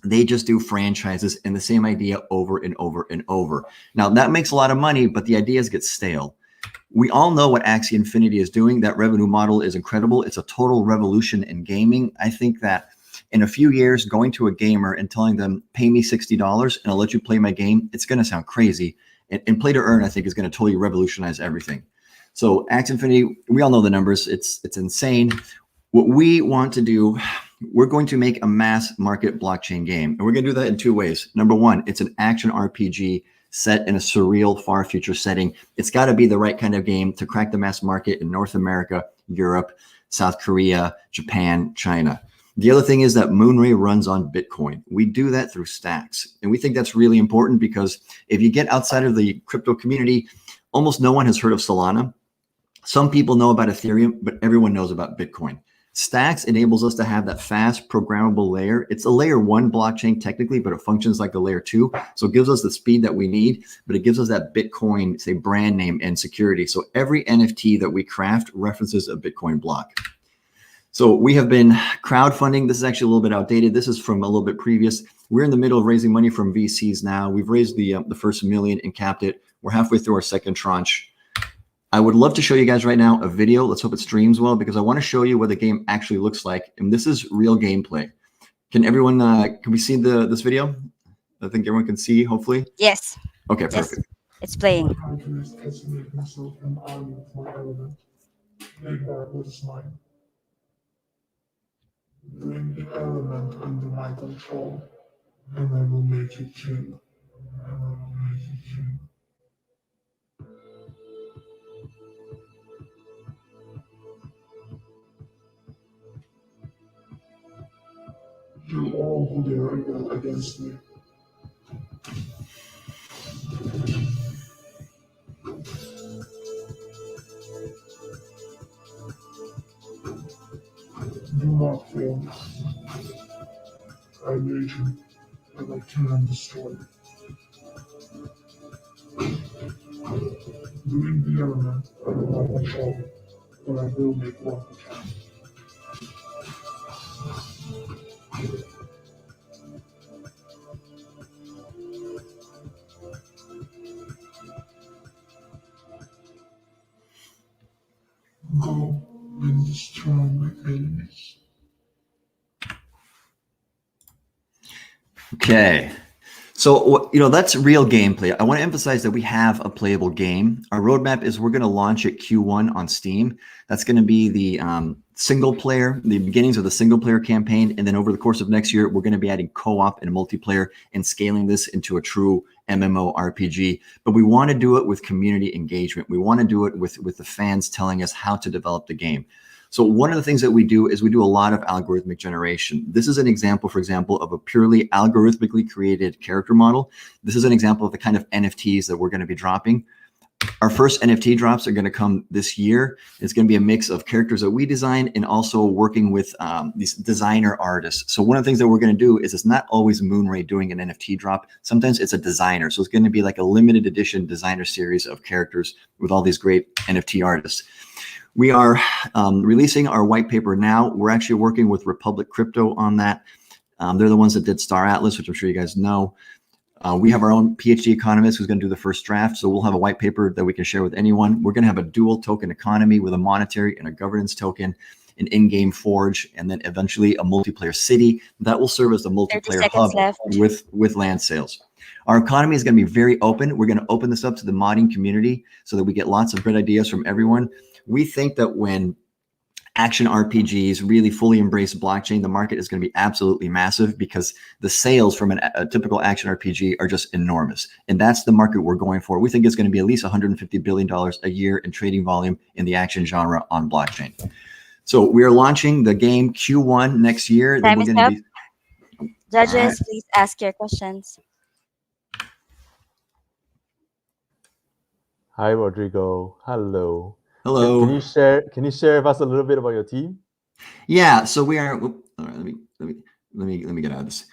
they just do franchises and the same idea over and over and over. Now that makes a lot of money, but the ideas get stale. We all know what Axie Infinity is doing. That revenue model is incredible. It's a total revolution in gaming. I think that in a few years, going to a gamer and telling them, pay me $60 and I'll let you play my game, it's going to sound crazy. And play to earn, I think, is going to totally revolutionize everything. So Axie Infinity, we all know the numbers. It's insane. What we want to do, we're going to make a mass market blockchain game. And we're going to do that in 2 ways. Number 1, it's an action RPG set in a surreal far future setting. It's got to be the right kind of game to crack the mass market in North America, Europe, South Korea, Japan, China. The other thing is that Moonray runs on Bitcoin. We do that through Stacks. And we think that's really important because if you get outside of the crypto community, almost no one has heard of Solana. Some people know about Ethereum, but everyone knows about Bitcoin. Stacks enables us to have that fast programmable layer. It's a layer 1 blockchain technically, but it functions like a layer 2. So it gives us the speed that we need, but it gives us that Bitcoin, say, brand name and security. So every NFT that we craft references a Bitcoin block. So we have been crowdfunding. This is actually a little bit outdated. This is from a little bit previous. We're in the middle of raising money from VCs now. We've raised the first $1 million and capped it. We're halfway through our second tranche. I would love to show you guys right now a video. Let's hope it streams well because I want to show you what the game actually looks like. And this is real gameplay. Can everyone, can we see this video? I think everyone can see, hopefully. Yes. Okay, perfect. Yes. It's playing. Bring the element under my control, and I will make you king. You all who dare rebel against me. Do not fail. I made you, and I can destroy you. Bring the element under my control, or I will make one attack. Okay. So, that's real gameplay. I want to emphasize that we have a playable game. Our roadmap is we're going to launch it Q1 on Steam. That's going to be the single player, the beginnings of the single player campaign. And then over the course of next year, we're going to be adding co-op and multiplayer and scaling this into a true MMO RPG. But we want to do it with community engagement. We want to do it with the fans telling us how to develop the game. So one of the things that we do is we do a lot of algorithmic generation. This is an example, for example, of a purely algorithmically created character model. This is an example of the kind of NFTs that we're going to be dropping. Our first NFT drops are going to come this year. It's going to be a mix of characters that we design and also working with these designer artists. So one of the things that we're going to do is it's not always Moonray doing an NFT drop. Sometimes it's a designer. So it's going to be like a limited edition designer series of characters with all these great NFT artists. We are releasing our white paper now. We're actually working with Republic Crypto on that. They're the ones that did Star Atlas, which I'm sure you guys know. We have our own PhD economist who's going to do the first draft. So we'll have a white paper that we can share with anyone. We're going to have a dual token economy with a monetary and a governance token, an in-game forge, and then eventually a multiplayer city that will serve as the multiplayer hub with land sales. Our economy is going to be very open. We're going to open this up to the modding community so that we get lots of great ideas from everyone. We think that when action RPGs really fully embrace blockchain, the market is going to be absolutely massive because the sales from a typical action RPG are just enormous. And that's the market we're going for. We think it's going to be at least $150 billion a year in trading volume in the action genre on blockchain. So we are launching the game Q1 next year. Time is up. Judges, right. Please ask your questions. Hi, Rodrigo. Hello. Hello. Can you share with us a little bit about your team? Yeah. So we are. All right, let me get out of this.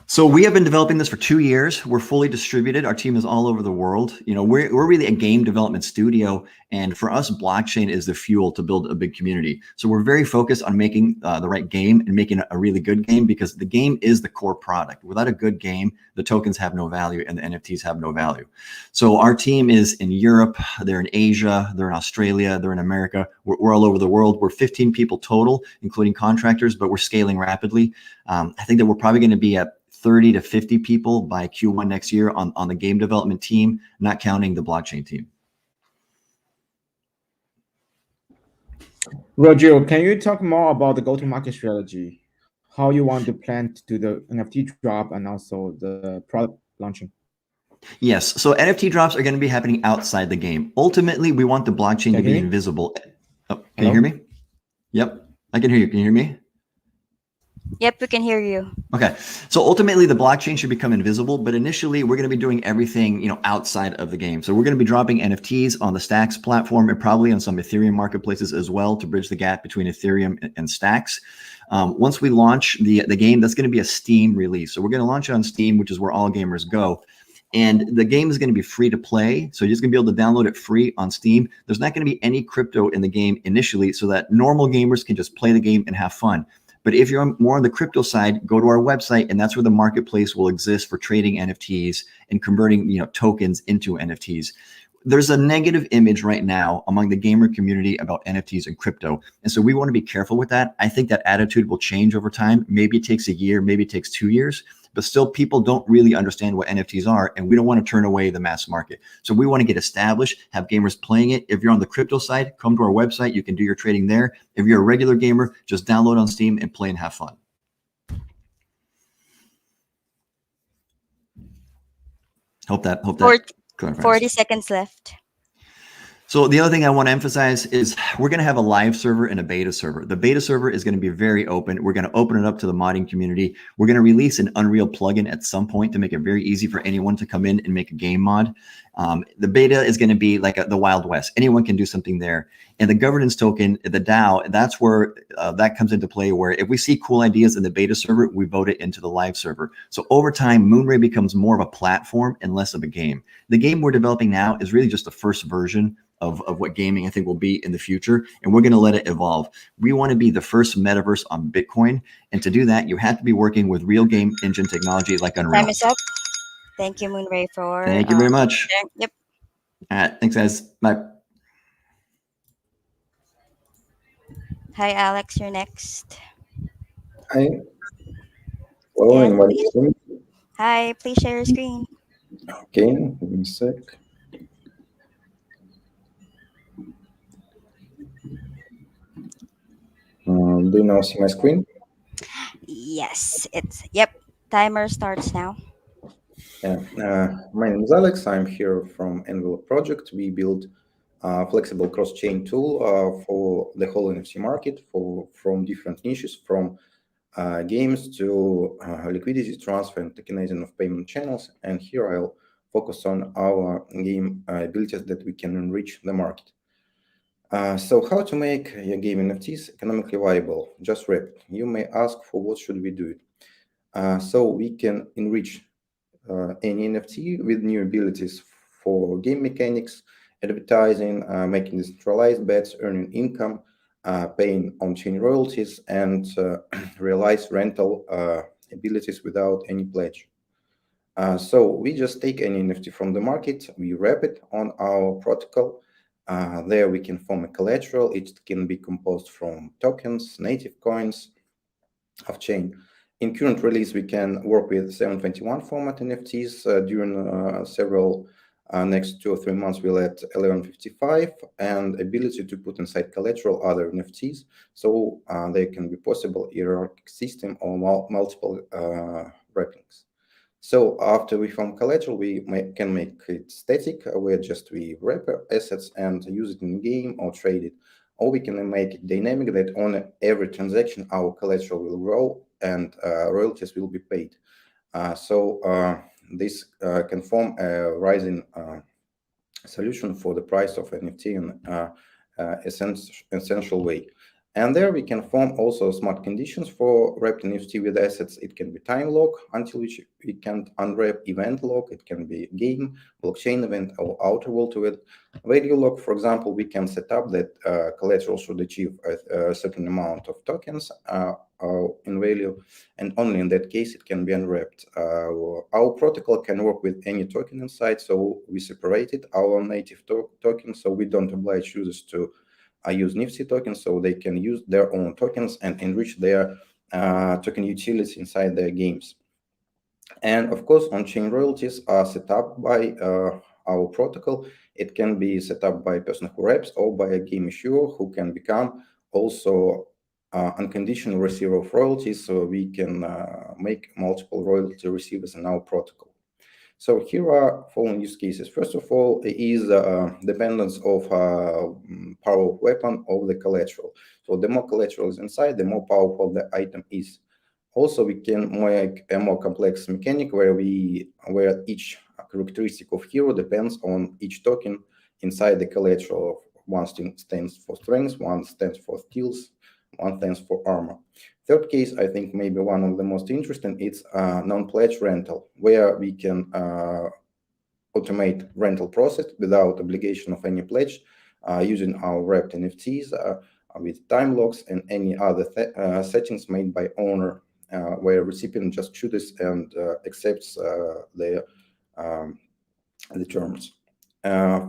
So we have been developing this for 2 years. We're fully distributed. Our team is all over the world. We're really a game development studio, and for us, blockchain is the fuel to build a big community. So we're very focused on making the right game and making a really good game because the game is the core product. Without a good game, the tokens have no value and the NFTs have no value. So our team is in Europe, they're in Asia, they're in Australia, they're in America. We're all over the world. We're 15 people total, including contractors, but we're scaling rapidly. I think that we're probably going to be at 30 to 50 people by Q1 next year on the game development team, not counting the blockchain team. Roger, can you talk more about the go-to-market strategy? How you want to plan to do the NFT drop and also the product launching? Yes. So NFT drops are going to be happening outside the game. Ultimately, we want the blockchain to be invisible. Oh, can you hear me? Yep. I can hear you. Can you hear me? Yep, we can hear you. Okay. So ultimately the blockchain should become invisible, but initially we're going to be doing everything, outside of the game. So we're going to be dropping NFTs on the Stacks platform and probably on some Ethereum marketplaces as well to bridge the gap between Ethereum and Stacks. Once we launch the game, that's going to be a Steam release. So we're going to launch it on Steam, which is where all gamers go. And the game is going to be free to play. So you're just going to be able to download it free on Steam. There's not going to be any crypto in the game initially so that normal gamers can just play the game and have fun. But if you're more on the crypto side, go to our website, and that's where the marketplace will exist for trading NFTs and converting, tokens into NFTs. There's a negative image right now among the gamer community about NFTs and crypto. And so we want to be careful with that. I think that attitude will change over time. Maybe it takes a year, maybe it takes 2 years, but still people don't really understand what NFTs are, and we don't want to turn away the mass market. So we want to get established, have gamers playing it. If you're on the crypto side, come to our website. You can do your trading there. If you're a regular gamer, just download on Steam and play and have fun. Hope that 40 seconds left. So the other thing I want to emphasize is we're going to have a live server and a beta server. The beta server is going to be very open. We're going to open it up to the modding community. We're going to release an Unreal plugin at some point to make it very easy for anyone to come in and make a game mod. The beta is going to be like the Wild West. Anyone can do something there. And the governance token, the DAO, that's where that comes into play, where if we see cool ideas in the beta server, we vote it into the live server. So over time, Moonray becomes more of a platform and less of a game. The game we're developing now is really just the first version of what gaming I think will be in the future, and we're going to let it evolve. We want to be the first metaverse on Bitcoin, and to do that, you have to be working with real game engine technology like Unreal. Time is up. Thank you, Moonray, for Thank you very much. Yep. All right, thanks, guys. Bye. Hi, Alex. You're next. Hi. Following what Yes, you said. Hi, please share your screen. Okay, give me a sec. Do you now see my screen? Yes, yep. Timer starts now. Yeah. My name is Alex. I'm here from Envelope Project. We build a flexible cross-chain tool for the whole NFC market from different niches, from games to liquidity transfer and tokenizing of payment channels. And here I'll focus on our game abilities that we can enrich the market. So how to make your game NFTs economically viable? Just wrap. You may ask for what should we do it. So we can enrich any NFT with new abilities for game mechanics, advertising, making decentralized bets, earning income, paying on-chain royalties, and realize rental abilities without any pledge. So we just take any NFT from the market, we wrap it on our protocol. There we can form a collateral. It can be composed from tokens, native coins, off-chain. In current release, we can work with 721 format NFTs. During several next 2 or 3 months, we'll add 1155 and ability to put inside collateral other NFTs. So they can be possible hierarchic system or multiple wrappings. So after we form collateral, we can make it static, where just we wrap assets and use it in game or trade it. Or we can make it dynamic, that on every transaction, our collateral will grow and royalties will be paid. This can form a rising solution for the price of NFT in essential way. And there we can form also smart conditions for wrapped NFT with assets. It can be time lock, until which we can't unwrap, event lock, it can be game, blockchain event, or outer world event. Value lock, for example, we can set up that collateral should achieve a certain amount of tokens in value, and only in that case it can be unwrapped. Our protocol can work with any token inside, so we separated our native token, so we don't oblige users to use Nifty tokens, so they can use their own tokens and enrich their token utility inside their games. And of course, on-chain royalties are set up by our protocol. It can be set up by a person who wraps or by a game issuer who can become also unconditional receiver of royalties, so we can make multiple royalty receivers in our protocol. So here are following use cases. First of all, is dependence of power of weapon of the collateral. So the more collateral is inside, the more powerful the item is. Also, we can make a more complex mechanic where each characteristic of hero depends on each token inside the collateral. One stands for strength, one stands for skills, one stands for armor. Third case, I think maybe one of the most interesting, it's non-pledge rental, where we can automate rental process without obligation of any pledge using our wrapped NFTs with time locks and any other settings made by owner, where recipient just chooses and accepts the terms.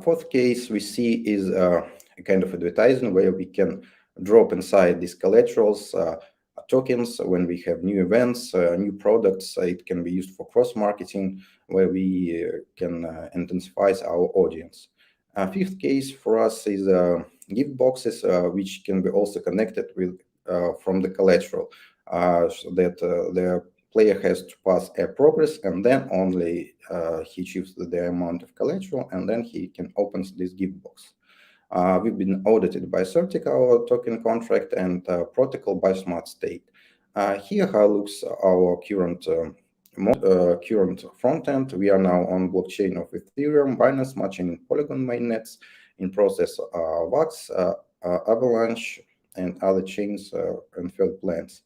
Fourth case we see is a kind of advertising where we can drop inside these collaterals tokens when we have new events, new products. It can be used for cross-marketing, where we can intensify our audience. Fifth case for us is gift boxes, which can be also connected with from the collateral, so that the player has to pass a progress, and then only he achieves the amount of collateral, and then he can open this gift box. We've been audited by Certic, our token contract, and protocol by Smart State. Here how looks our current front end. We are now on blockchain of Ethereum, Binance, Matching, and Polygon mainnets. In process, Vax, Avalanche, and other chains and further plans.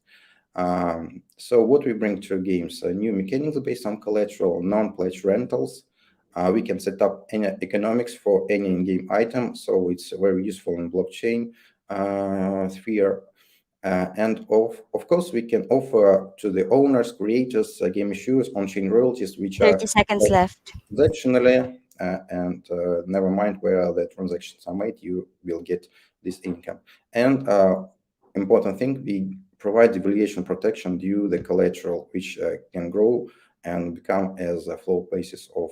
So what we bring to games: new mechanics based on collateral, non-pledge rentals. We can set up any economics for any in-game item, so it's very useful in blockchain sphere. And of course, we can offer to the owners, creators, game issuers, on-chain royalties, which 30 seconds left. Transactionally, and never mind where the transactions are made, you will get this income. And important thing, we provide devaluation protection due the collateral, which can grow and become as a flow basis of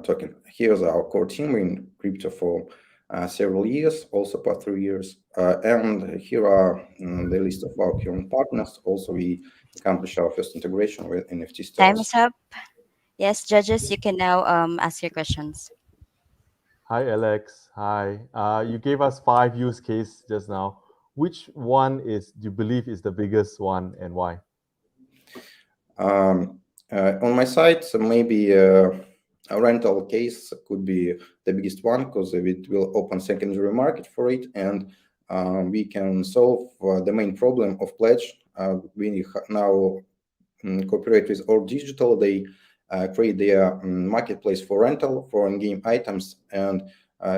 token. Here's our core team in crypto for several years, also past 3 years. And here are the list of our current partners. Also, we accomplished our first integration with NFT Time stores. is up. Yes, judges, you can now ask your questions. Hi, Alex. Hi. You gave us 5 use case just now. Which one do you believe is the biggest one and why? On my side, so maybe a rental case could be the biggest one because it will open secondary market for it, and we can solve the main problem of pledge. We now cooperate with Or Digital. They create their marketplace for rental for in-game items, and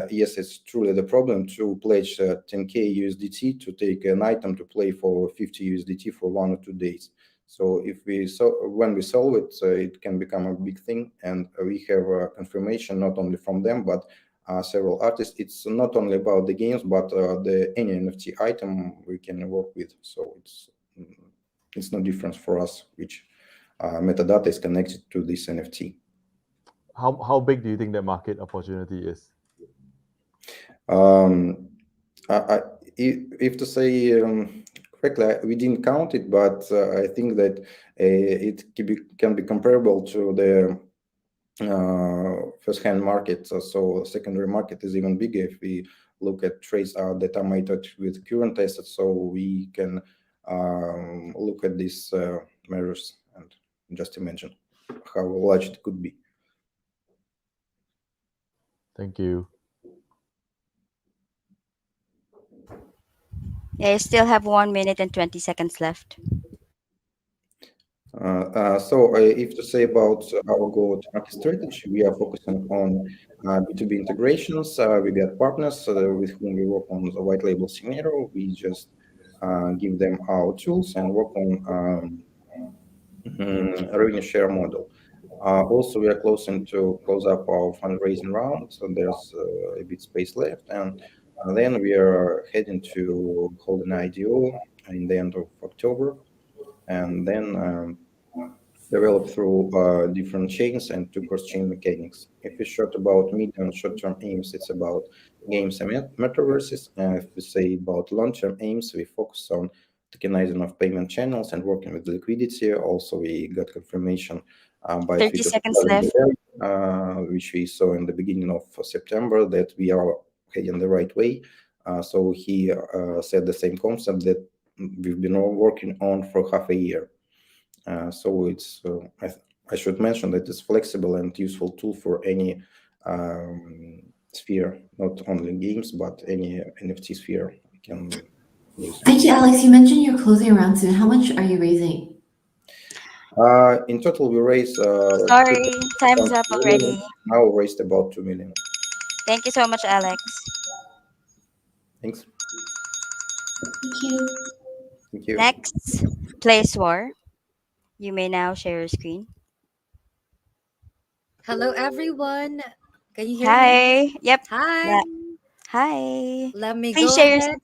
yes, it's truly the problem to pledge 10k USDT to take an item to play for 50 USDT for 1 or 2 days. So when we solve it, it can become a big thing, and we have confirmation not only from them but several artists. It's not only about the games, but any NFT item we can work with. So it's no difference for us which metadata is connected to this NFT. How big do you think the market opportunity is? If to say correctly, we didn't count it, but I think that it can be comparable to the first-hand market. So secondary market is even bigger if we look at trades that are made with current assets. So we can look at these measures and just imagine how large it could be. Thank you. Yeah, you still have 1 minute and 20 seconds left. So if to say about our go-to-market strategy, we are focusing on B2B integrations. We get partners with whom we work on the white label scenario. We just give them our tools and work on revenue share model. Also, we are closing to close up our fundraising round, so there's a bit space left, and then we are heading to hold an IDO in the end of October, and then develop through different chains and to cross-chain mechanics. If we short about medium and short-term aims, it's about games and metaverses. If we say about long-term aims, we focus on tokenizing of payment channels and working with liquidity. Also, we got confirmation by 30 seconds left. Which we saw in the beginning of September that we are heading the right way. So he said the same concept that we've been all working on for half a year. So it's I should mention that it's flexible and useful tool for any sphere, not only games but any NFT sphere we can use. Thank you, Alex. You mentioned you're closing around soon. How much are you raising? In total, we raised. Sorry, time's up already. Now raised about 2 million. Thank you so much, Alex. Thanks. Thank you. Thank you. Next, Place War. You may now share your screen. Hello, everyone. Can you hear me? Hi. Yep. Hi. Yeah. Hi. Let me Please go share your ahead.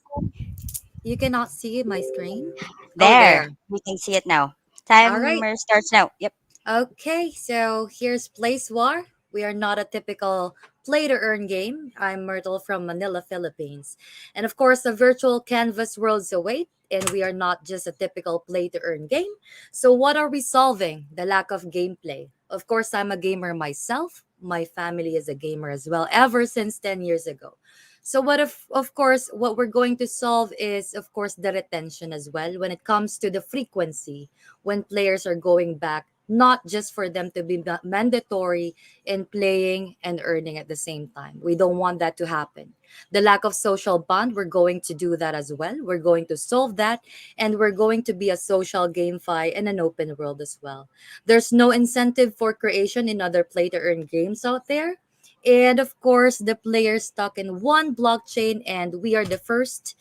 You cannot see my screen. There. Oh, We can see it now. All right. Timer starts now. Yep. Okay, so here's Place War. We are not a typical play to earn game. I'm Myrtle from Manila, Philippines. And of course, the virtual canvas worlds await. And we are not just a typical play to earn game. So, what are we solving? The lack of gameplay. Of course, I'm a gamer myself. My family is a gamer as well, ever since 10 years ago. So what if, of course, what we're going to solve is, of course, the retention as well when it comes to the frequency when players are going back, not just for them to be mandatory in playing and earning at the same time. We don't want that to happen. The lack of social bond, we're going to do that as well. We're going to solve that, and we're going to be a social GameFi and an open world as well. There's no incentive for creation in other play to earn games out there. And of course, the players stuck in one blockchain, and we are the first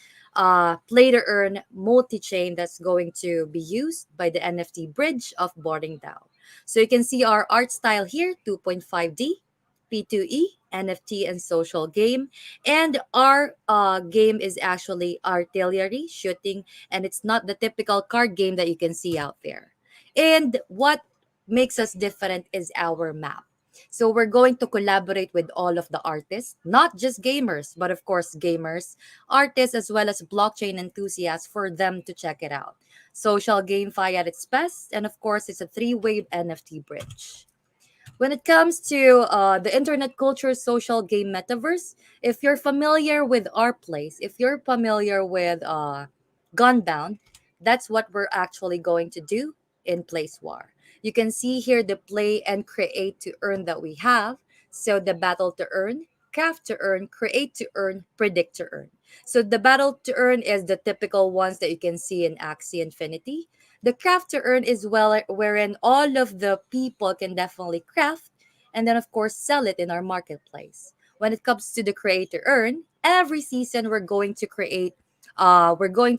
play to earn multi chain that's going to be used by the NFT bridge of Boarding DAO. So you can see our art style here 2.5D, P2E, NFT, and social game. And our game is actually artillery shooting, and it's not the typical card game that you can see out there. And what makes us different is our map. So we're going to collaborate with all of the artists, not just gamers, but of course gamers, artists, as well as blockchain enthusiasts for them to check it out. Social GameFi at its best, and of course, it's a three-wave NFT bridge. When it comes to the internet culture social game metaverse, if you're familiar with our place, if you're familiar with Gunbound, that's what we're actually going to do in Place War. You can see here the play and create to earn that we have. So the battle to earn, craft to earn, create to earn, predict to earn. So the battle to earn is the typical ones that you can see in Axie Infinity. The craft to earn is well wherein all of the people can definitely craft and then of course sell it in our marketplace. When it comes to the create to earn, every season we're going to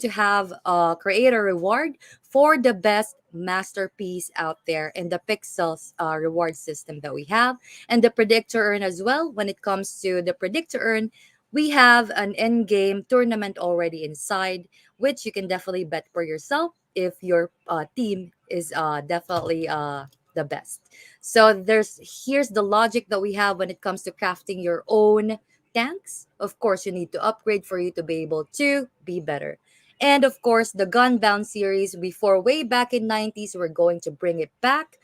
have a creator reward for the best masterpiece out there in the pixels reward system that we have, and the predict to earn as well. When it comes to the predict to earn, we have an in-game tournament already inside, which you can definitely bet for yourself if your team is definitely the best. So here's the logic that we have when it comes to crafting your own tanks. Of course, you need to upgrade for you to be able to be better. And of course, the Gunbound series before way back in 90s, we're going to bring it back.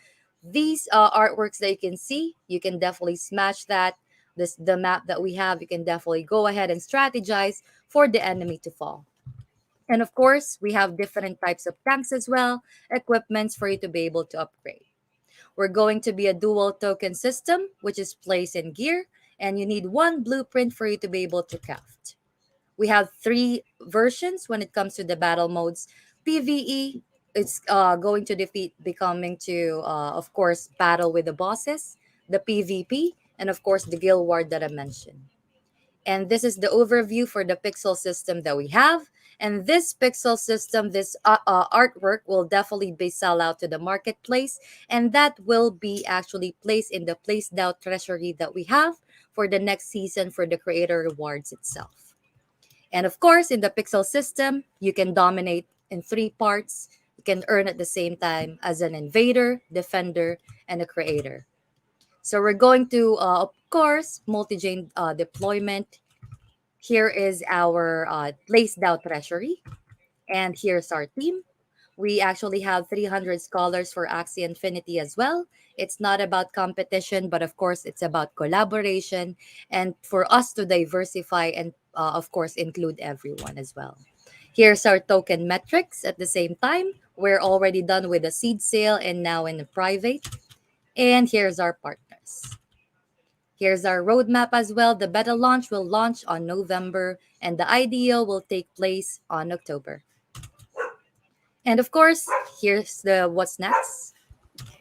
These artworks that you can see, you can definitely smash that. The map that we have, you can definitely go ahead and strategize for the enemy to fall. And of course, we have different types of tanks as well, equipments for you to be able to upgrade. We're going to be a dual token system, which is place and gear, and you need one blueprint for you to be able to craft. We have 3 versions when it comes to the battle modes. PvE, it's going to defeat becoming to, of course, battle with the bosses, the PvP, and of course, the guild war that I mentioned. And this is the overview for the pixel system that we have. And this pixel system, this artwork will definitely be sell out to the marketplace. And that will be actually placed in the placed out treasury that we have for the next season for the creator rewards itself. And of course, in the pixel system, you can dominate in 3 parts. You can earn at the same time as an invader, defender, and a creator. So we're going to, of course, multi-chain deployment. Here is our placed out treasury. And here's our team. We actually have 300 scholars for Axie Infinity as well. It's not about competition, but of course, it's about collaboration and for us to diversify and, of course, include everyone as well. Here's our token metrics. At the same time, we're already done with the seed sale and now in the private. And here's our partners. Here's our roadmap as well. The beta launch will launch on November and the IDO will take place on October. And of course, here's the what's next.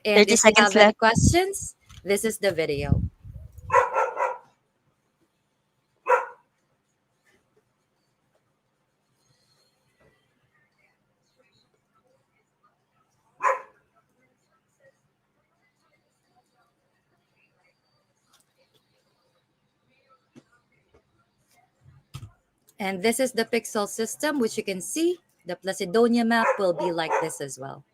And 30 if you seconds have any left. questions, this is the video. And this is the pixel system, which you can see. The Placidonia map will be like this as well.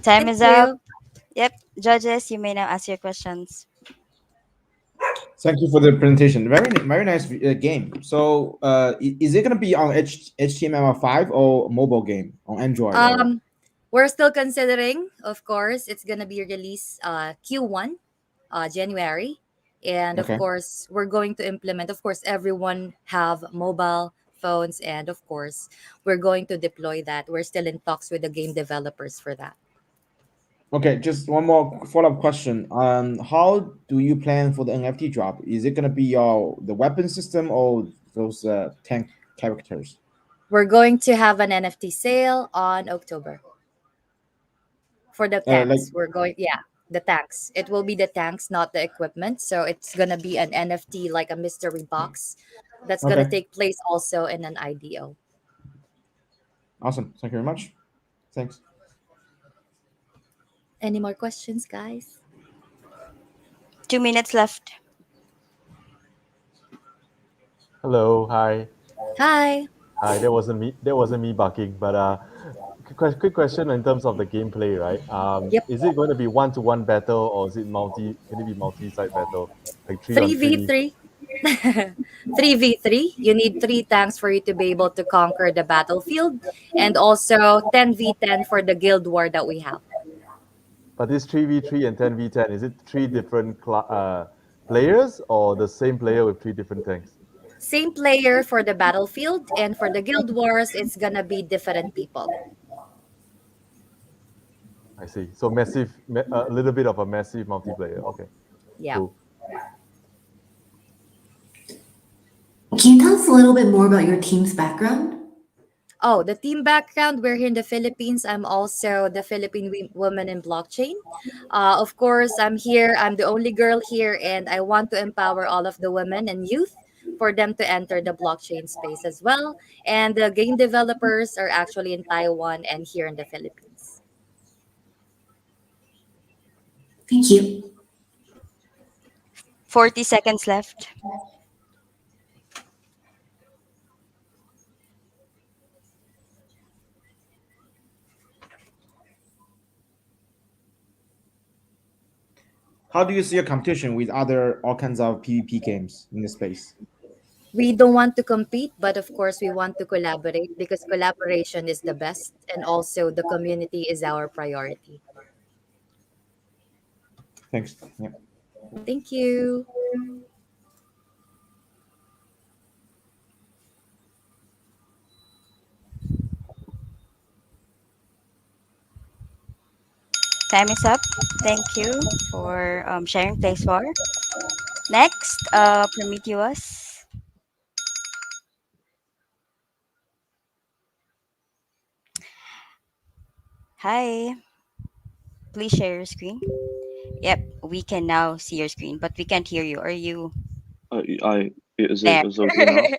Time Thank is up. you. Yep. Judges, you may now ask your questions. Thank you for the presentation. Very nice game. So, is it going to be on HTML5 or mobile game on Android? We're still considering, of course, it's gonna be released Q1, January, and of Okay. course, we're going to implement. Of course, everyone have mobile phones, and of course, we're going to deploy that. We're still in talks with the game developers for that. Okay, just one more follow-up question. How do you plan for the NFT drop? Is it going to be the weapon system or those tank characters? We're going to have an NFT sale on October for the tanks. The tanks. It will be the tanks, not the equipment. So it's gonna be an NFT, like a mystery box, that's gonna Okay. take place also in an IDO. Awesome. Thank you very much. Thanks. Any more questions, guys? 2 minutes left. Hello, hi. Hi. Hi, that wasn't me barking, but Quick question in terms of the gameplay, right? Yep. Is it going to be one-to-one battle, or is it multi? Can it be multi-side battle, like 3-on-3? 3v3. 3v3. You need 3 tanks for you to be able to conquer the battlefield, and also 10v10 for the guild war that we have. But this 3v3 and 10v10, is it 3 different players, or the same player with 3 different tanks? Same player for the battlefield, and for the guild wars, it's gonna be different people. I see. So massive, a little bit of a massive multiplayer. Okay. Yeah. Cool. Can you tell us a little bit more about your team's background? Oh, the team background. We're here in the Philippines. I'm also the Philippine woman in blockchain. Of course, I'm here. I'm the only girl here, and I want to empower all of the women and youth for them to enter the blockchain space as well. And the game developers are actually in Taiwan and here in the Philippines. Thank you. 40 seconds left. How do you see your competition with all kinds of PvP games in the space? We don't want to compete, but of course, we want to collaborate because collaboration is the best, and also the community is our priority. Thanks. Yeah. Thank you. Time is up. Thank you for sharing Place War. Next, Prometheus. Hi. Please share your screen. Yep, we can now see your screen, but we can't hear you. Are you Is there? it is it okay now?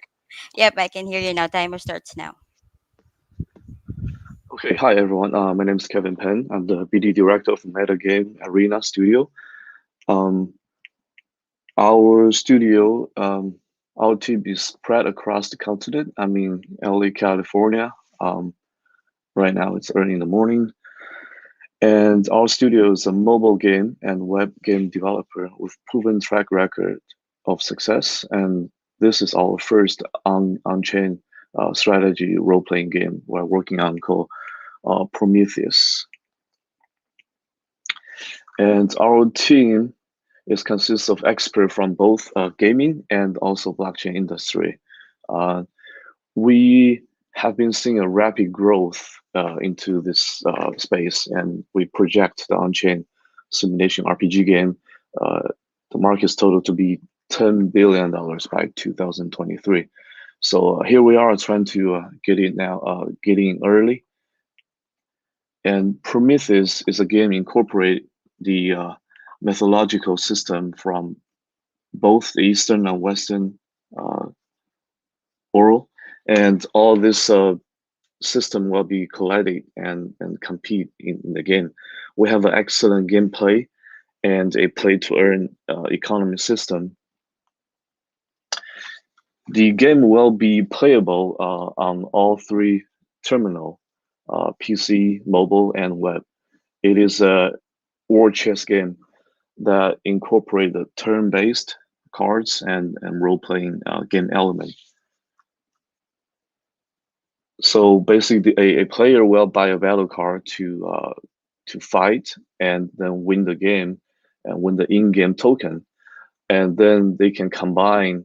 Yep, I can hear you now. Timer starts now. Okay, hi everyone. My name is Kevin Penn. I'm the BD director of Metagame Arena Studio. Our studio, our team is spread across the continent. I'm in LA, California. Right now it's early in the morning. And our studio is a mobile game and web game developer with proven track record of success. And this is our first on-chain strategy role-playing game we're working on called Prometheus. And our team consists of experts from both gaming and also blockchain industry. We have been seeing a rapid growth into this space, and we project the on-chain simulation RPG game, the market's total to be $10 billion by 2023. So here we are trying to get in now, getting early. And Prometheus is a game incorporate the methodological system from both the Eastern and Western oral, and all this system will be collected and compete in the game. We have an excellent gameplay and a play-to-earn economy system. The game will be playable on all 3 terminal, PC, mobile, and web. It is a war chess game that incorporate the turn-based cards and role-playing game element. So basically, a player will buy a battle card to fight and then win the game and win the in-game token, and then they can combine.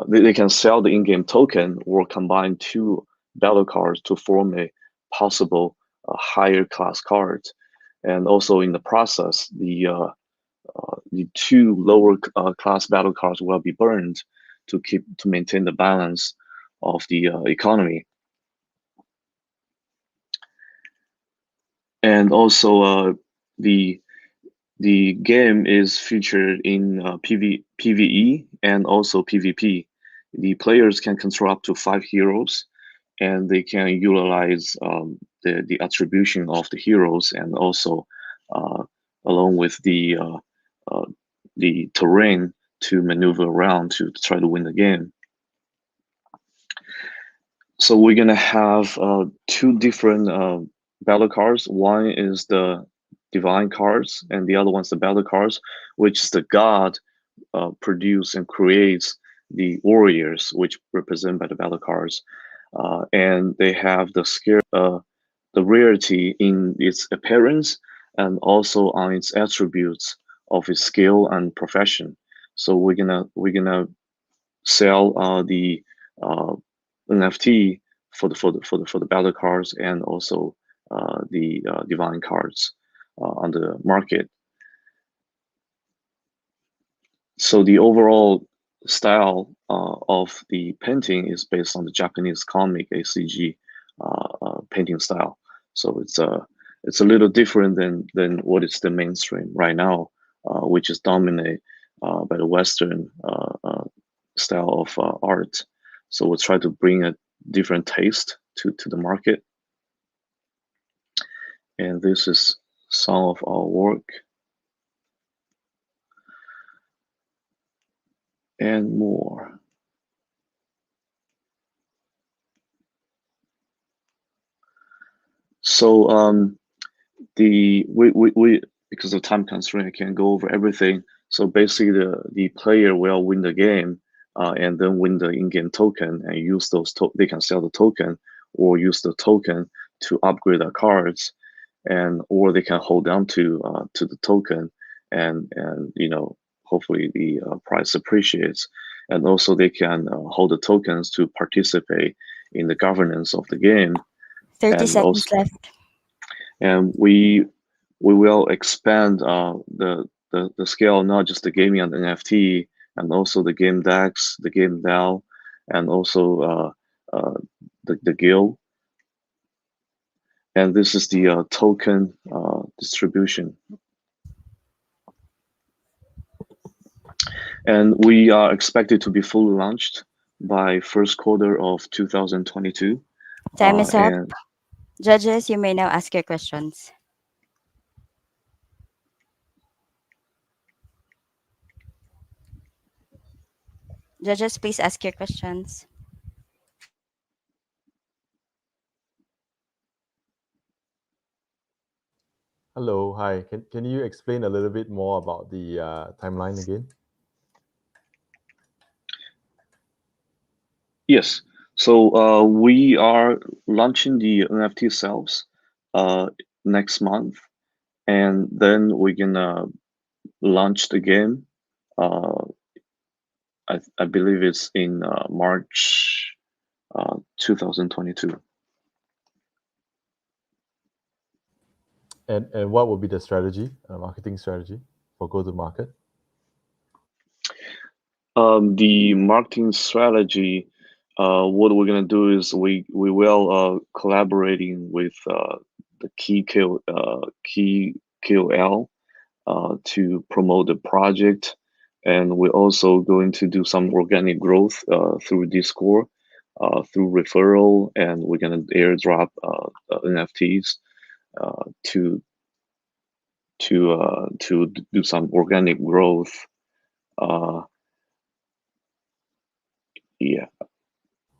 They can sell the in-game token or combine 2 battle cards to form a possible higher class card, and also in the process, the 2 lower class battle cards will be burned to maintain the balance of the economy. And also the game is featured in PvE and also PvP. The players can control up to 5 heroes, and they can utilize the attribution of the heroes, and also along with the terrain to maneuver around to try to win the game. So we're gonna have two different battle cards. One is the divine cards, and the other one's the battle cards, which is the god produce and creates the warriors, which represent by the battle cards, and they have the scare, the rarity in its appearance, and also on its attributes of its skill and profession. So we're gonna sell the NFT for the battle cards and also the divine cards on the market. So the overall style of the painting is based on the Japanese comic ACG painting style. So it's a little different than what is the mainstream right now, which is dominated by the Western style of art. So we'll try to bring a different taste to the market. And this is some of our work. And more. So we because of time constraint, I can't go over everything. So basically, the player will win the game and then win the in-game token and use those. They can sell the token or use the token to upgrade their cards, and or they can hold on to the token and hopefully the price appreciates, and also they can hold the tokens to participate in the governance of the game. 30 seconds left. And we will expand the scale, not just the gaming and NFT, and also the game DEX, the game DAO, and also the guild. And this is the token distribution. And we are expected to be fully launched by first quarter of 2022. Time is up. Judges, you may now ask your questions. Judges, please ask your questions. Hello, hi. Can you explain a little bit more about the timeline again? Yes. So we are launching the NFT sales next month, and then we're gonna launch the game. I believe it's in March 2022. And what will be the strategy, marketing strategy for go-to-market? The marketing strategy, what we're gonna do is we will collaborating with the key KOL to promote the project, and we're also going to do some organic growth through Discord, through referral, and we're gonna airdrop NFTs to do some organic growth. Yeah,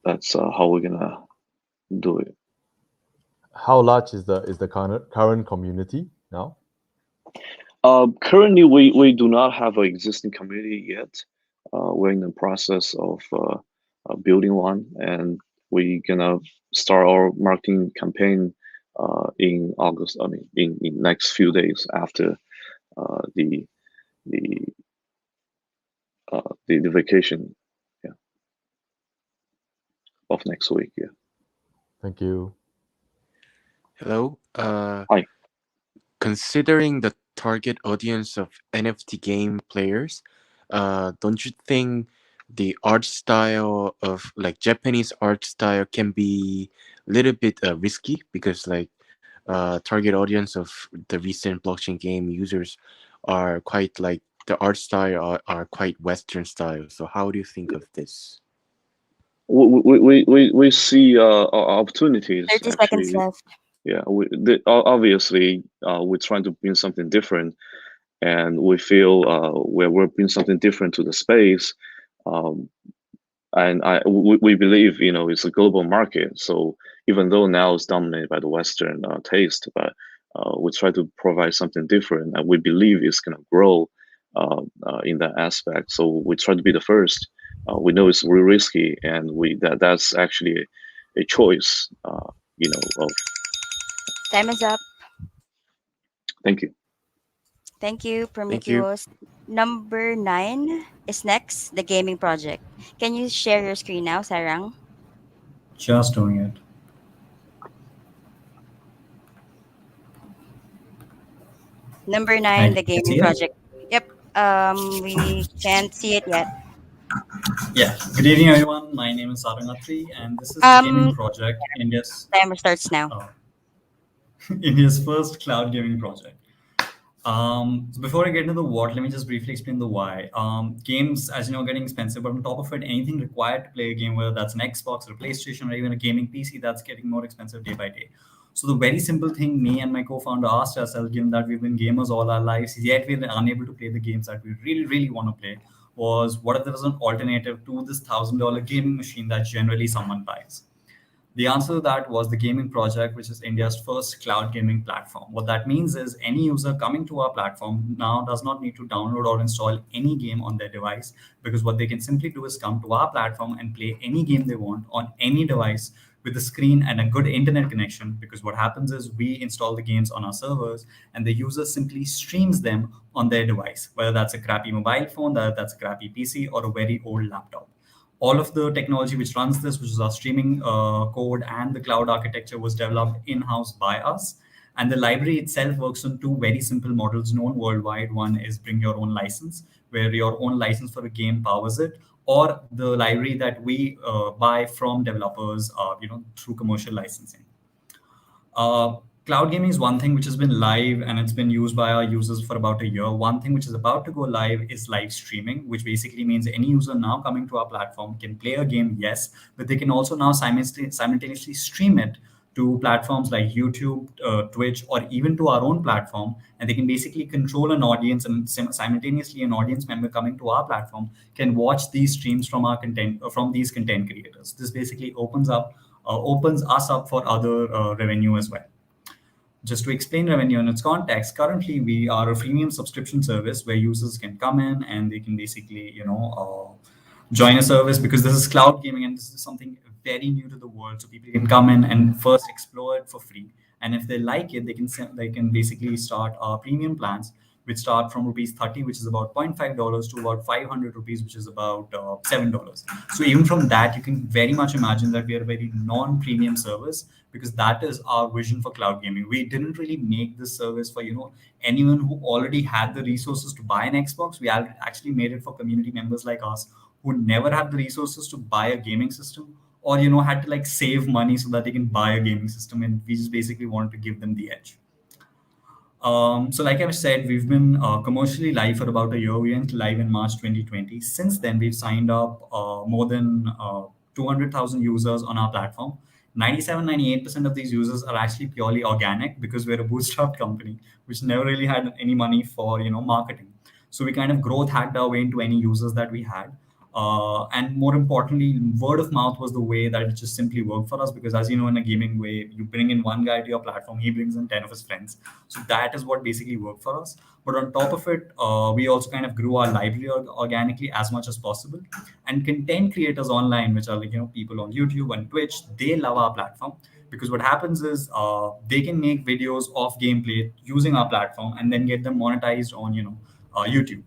that's how we're gonna do it. How large is the current community now? Currently, we do not have an existing community yet. We're in the process of building one, and we're gonna start our marketing campaign in August. I mean, in next few days after the vacation, yeah, of next week. Yeah. Thank you. Hello. Hi. Considering the target audience of NFT game players, don't you think the art style of like Japanese art style can be a little bit risky, because like target audience of the recent blockchain game users are quite like the art style are quite Western style. So how do you think of this? We see opportunities. 30 seconds left. Yeah, obviously we're trying to bring something different, and we feel we're bringing something different to the space. and we believe, you know, it's a global market. So even though now it's dominated by the Western taste, but we try to provide something different, and we believe it's going to grow in that aspect. So we try to be the first. We know it's really risky, and that's actually a choice. You know, of. Time is up. Thank you. Thank you, Thank you. Prometheus. Number 9 is next, the gaming project. Can you share your screen now, Sarang? Just doing it. Number 9, the Can you see gaming it? project. Yep. We can't see it yet. Yeah. Good evening, everyone. My name is Sarang Attri, and this is the gaming project, India's Timer starts now. India's first cloud gaming project. So before I get into the what, let me just briefly explain the why. Games, as you know, are getting expensive, but on top of it, anything required to play a game, whether that's an Xbox or a PlayStation or even a gaming PC, that's getting more expensive day by day. So the very simple thing me and my co-founder asked ourselves, given that we've been gamers all our lives, yet we're unable to play the games that we really, really want to play, was what if there was an alternative to this $1,000 gaming machine that generally someone buys? The answer to that was the gaming project, which is India's first cloud gaming platform. What that means is any user coming to our platform now does not need to download or install any game on their device, because what they can simply do is come to our platform and play any game they want on any device with a screen and a good internet connection. Because what happens is we install the games on our servers and the user simply streams them on their device, whether that's a crappy mobile phone, whether that's a crappy PC, or a very old laptop. All of the technology which runs this, which is our streaming code and the cloud architecture, was developed in-house by us. And the library itself works on two very simple models known worldwide. One is bring your own license, where your own license for a game powers it, or the library that we buy from developers, through commercial licensing. Cloud gaming is one thing which has been live and it's been used by our users for about a year. One thing which is about to go live is live streaming, which basically means any user now coming to our platform can play a game, yes, but they can also now simultaneously stream it to platforms like YouTube, Twitch, or even to our own platform. And they can basically control an audience, and simultaneously an audience member coming to our platform can watch these streams from our content, from these content creators. This basically opens us up for other revenue as well. Just to explain revenue in its context, currently we are a freemium subscription service where users can come in and they can basically, join a service, because this is cloud gaming and this is something very new to the world. So people can come in and first explore it for free. And if they like it, they can basically start our premium plans, which start from ₹30, which is about $0.5, to about ₹500, which is about $7. So even from that, you can very much imagine that we are a very non-premium service, because that is our vision for cloud gaming. We didn't really make this service for anyone who already had the resources to buy an Xbox. We actually made it for community members like us who never had the resources to buy a gaming system, or had to save money so that they can buy a gaming system, and we just basically wanted to give them the edge. So like I said, we've been commercially live for about a year. We went live in March 2020. Since then, we've signed up more than 200,000 users on our platform. 97-98% of these users are actually purely organic, because we're a bootstrapped company which never really had any money for marketing. So we kind of growth hacked our way into any users that we had. And more importantly, word of mouth was the way that it just simply worked for us, because as you know, in a gaming way, you bring in one guy to your platform, he brings in 10 of his friends. So that is what basically worked for us. But on top of it, we also kind of grew our library organically as much as possible. And content creators online, which are people on YouTube and Twitch, they love our platform, because what happens is they can make videos of gameplay using our platform and then get them monetized on YouTube.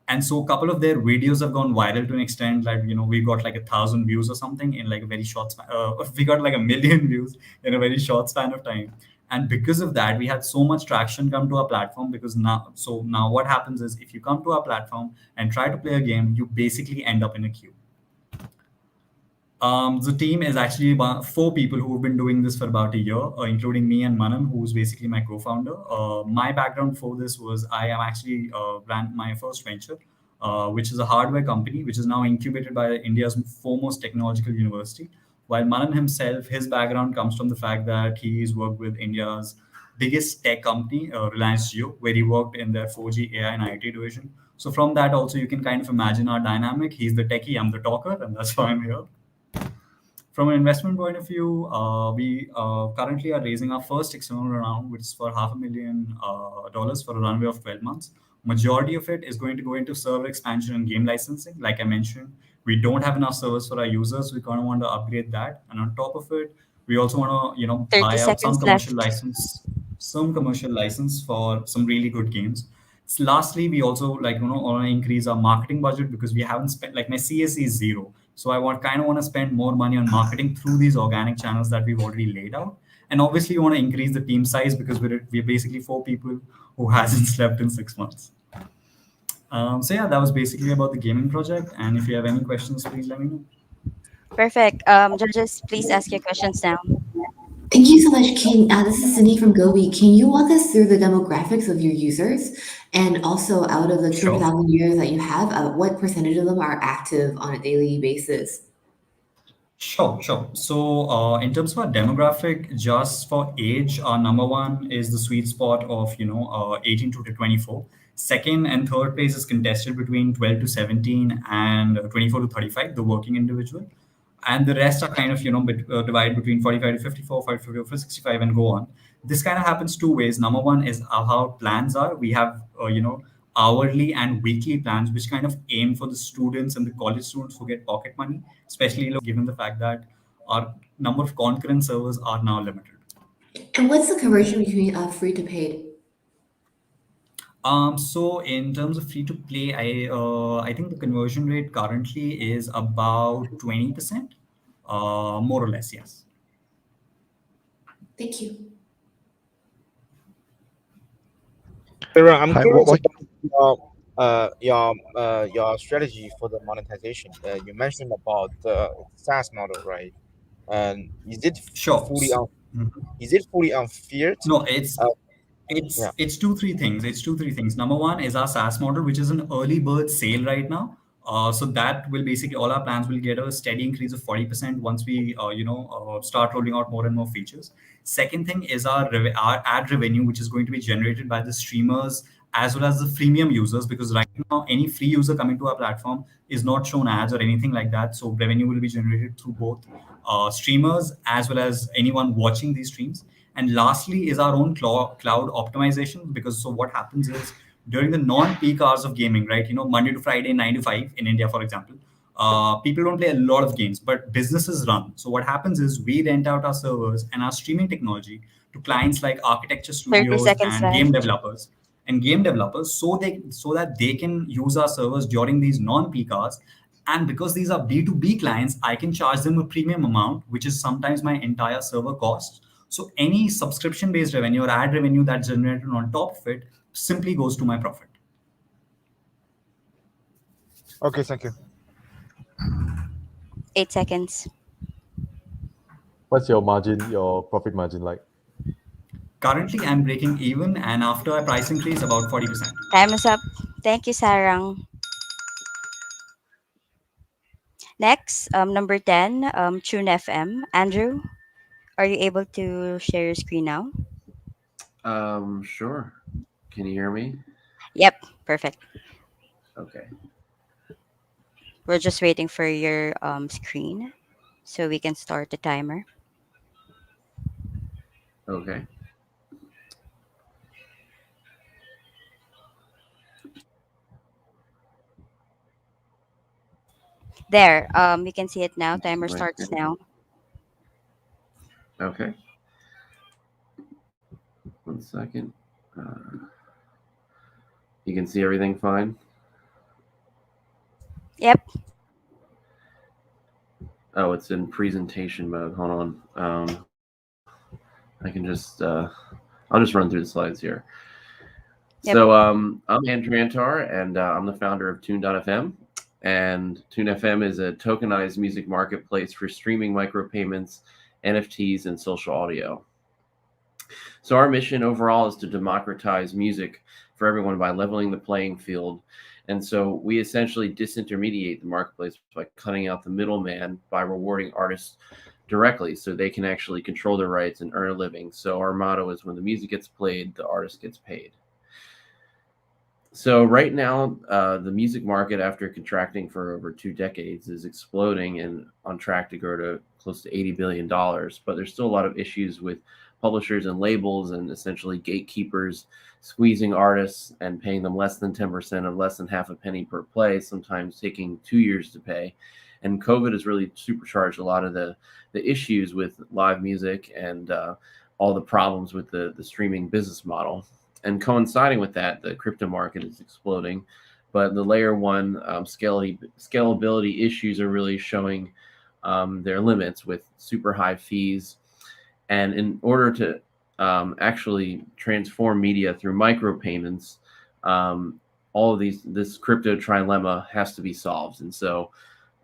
And so a couple of their videos have gone viral to an extent that, we got 1,000 views or something in a very short span. We got 1 million views in a very short span of time. And because of that, we had so much traction come to our platform, because now what happens is, if you come to our platform and try to play a game, you basically end up in a queue. The team is actually about 4 people who have been doing this for about a year, including me and Manan, who's basically my co-founder. My background for this was I am actually ran my first venture, which is a hardware company, which is now incubated by India's foremost technological university. While Manan himself, his background comes from the fact that he's worked with India's biggest tech company, Reliance Jio, where he worked in their 4G AI and IT division. So from that also you can kind of imagine our dynamic. He's the techie, I'm the talker, and that's why I'm here. From an investment point of view, we currently are raising our first external round, which is for $500,000 for a runway of 12 months. Majority of it is going to go into server expansion and game licensing. Like I mentioned, we don't have enough servers for our users. We kind of want to upgrade that. And on top of it, we also want to, 30 buy out some seconds commercial license for some really good games. So lastly, we also want to increase our marketing budget because we haven't spent, like my CSE is zero. So I want to spend more money on marketing through these organic channels that we've already laid out. And obviously, we want to increase the team size because we're basically 4 people who hasn't slept in 6 months. So yeah, that was basically about the gaming project. And if you have any questions, please let me know. Perfect. Judges, please ask your questions now. Thank you so much, King. This is Cindy from Gobi. Can you walk us through the demographics of your users? And also, out of the 200,000 users that you have, what percentage of them are active on a daily basis? Sure. So in terms of our demographic, just for age, our number one is the sweet spot of 18 to 24. Second and third place is contested between 12 to 17 and 24 to 35, the working individual. And the rest are kind of divided between 45 to 54, 45 to 65, and go on. This kind of happens 2 ways. Number one is how plans are. We have hourly and weekly plans, which kind of aim for the students and the college students who get pocket money, especially given the fact that our number of concurrent servers are now limited. And what's the conversion between free to paid? So in terms of free to play, I think the conversion rate currently is about 20%, more or less, yes. Thank you. Sarah, I'm Hi, curious what- about your strategy for the monetization. You mentioned about the SaaS model, right? And is it fully on fiat? No, it's 2-3 things. It's 2-3 things. Number one is our SaaS model, which is an early bird sale right now. So that will basically, all our plans will get a steady increase of 40% once we start rolling out more and more features. Second thing is our ad revenue, which is going to be generated by the streamers as well as the freemium users, because right now any free user coming to our platform is not shown ads or anything like that. So revenue will be generated through both streamers as well as anyone watching these streams. And lastly is our own cloud optimization, because so what happens is during the non-peak hours of gaming, right? Monday to Friday, 9 to 5 in India, for example, people don't play a lot of games, but businesses run. So what happens is we rent out our servers and our streaming technology to clients like architecture studios and game developers. So that they can use our servers during these non-peak hours. And because these are B2B clients, I can charge them a premium amount, which is sometimes my entire server cost. So any subscription-based revenue or ad revenue that's generated on top of it simply goes to my profit. Okay, thank you. 8 seconds. What's your profit margin like? Currently, I'm breaking even, and after a price increase, about 40%. Time is up. Thank you, Sarang. Next, number 10, Tune FM. Andrew, are you able to share your screen now? Sure. Can you hear me? Yep, perfect. Okay. We're just waiting for your screen so we can start the timer. Okay. There, you can see it now. Timer starts now. Okay. 1 second. You can see everything fine? Yep. Oh, it's in presentation mode. Hold on. I can just, I'll just run through the slides here. Yep. So I'm Andrew Antar, and I'm the founder of Tune.fm. And Tune.fm is a tokenized music marketplace for streaming micropayments, NFTs, and social audio. So our mission overall is to democratize music for everyone by leveling the playing field. And so we essentially disintermediate the marketplace by cutting out the middleman by rewarding artists directly, so they can actually control their rights and earn a living. So our motto is, when the music gets played, the artist gets paid. So right now, the music market, after contracting for over 2 decades, is exploding and on track to grow to close to $80 billion. But there's still a lot of issues with publishers and labels and essentially gatekeepers squeezing artists and paying them less than 10% of less than half a penny per play, sometimes taking 2 years to pay. And COVID has really supercharged a lot of the issues with live music and all the problems with the streaming business model. And coinciding with that, the crypto market is exploding, but the layer one scalability issues are really showing their limits with super high fees. And in order to actually transform media through micropayments, all of this crypto trilemma has to be solved. And so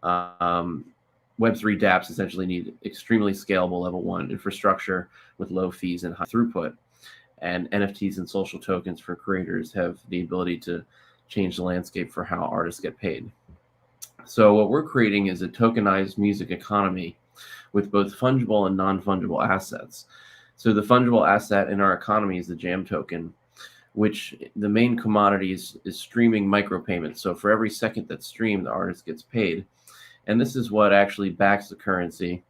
Web3 dApps essentially need extremely scalable level 1 infrastructure with low fees and high throughput. And NFTs and social tokens for creators have the ability to change the landscape for how artists get paid. So what we're creating is a tokenized music economy with both fungible and non-fungible assets. So the fungible asset in our economy is the Jam token, which the main commodity is streaming micropayments. So for every second that's streamed, the artist gets paid. And this is what actually backs the currency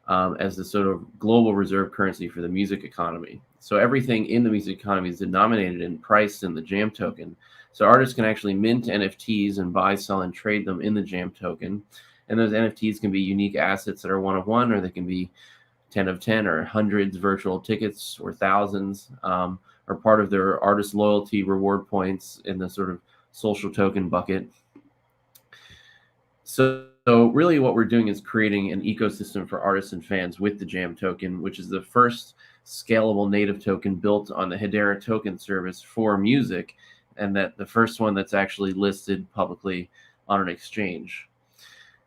as the sort of global reserve currency for the music economy. So everything in the music economy is denominated and priced in the Jam token. So artists can actually mint NFTs and buy, sell, and trade them in the Jam token. And those NFTs can be unique assets that are 1 of 1, or they can be 10 of 10, or hundreds virtual tickets, or thousands, or part of their artist loyalty reward points in the sort of social token bucket. So really what we're doing is creating an ecosystem for artists and fans with the Jam token, which is the first scalable native token built on the Hedera token service for music, and that the first one that's actually listed publicly on an exchange.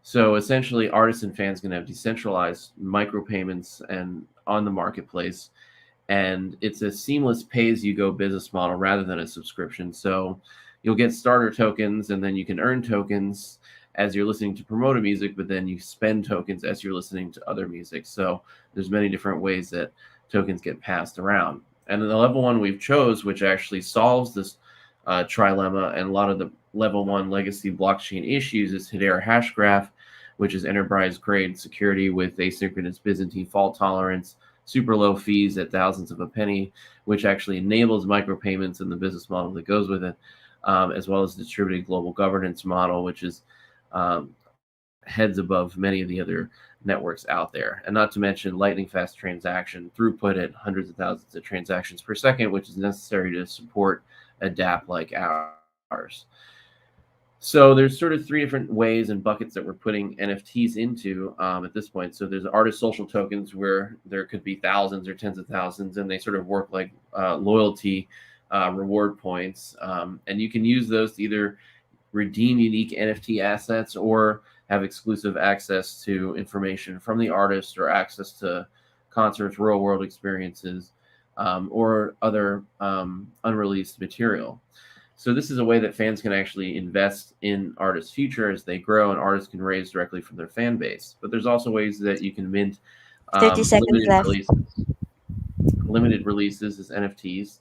So essentially, artists and fans can have decentralized micropayments and on the marketplace, and it's a seamless pay-as-you-go business model rather than a subscription. So you'll get starter tokens, and then you can earn tokens as you're listening to promoted music, but then you spend tokens as you're listening to other music. So there's many different ways that tokens get passed around. And then the level 1 we've chose, which actually solves this trilemma and a lot of the level 1 legacy blockchain issues, is Hedera Hashgraph, which is enterprise-grade security with asynchronous Byzantine fault tolerance, super low fees at thousands of a penny, which actually enables micropayments and the business model that goes with it, as well as distributed global governance model, which is heads above many of the other networks out there. And not to mention lightning fast transaction throughput at hundreds of thousands of transactions per second, which is necessary to support a dApp like ours. So there's sort of 3 different ways and buckets that we're putting NFTs into at this point. So there's artist social tokens, where there could be thousands or tens of thousands, and they sort of work like loyalty reward points. And you can use those to either redeem unique NFT assets or have exclusive access to information from the artist, or access to concerts, real world experiences, or other unreleased material. So this is a way that fans can actually invest in artists' future as they grow, and artists can raise directly from their fan base. But there's also ways that you can mint 30 seconds left. Limited releases as NFTs,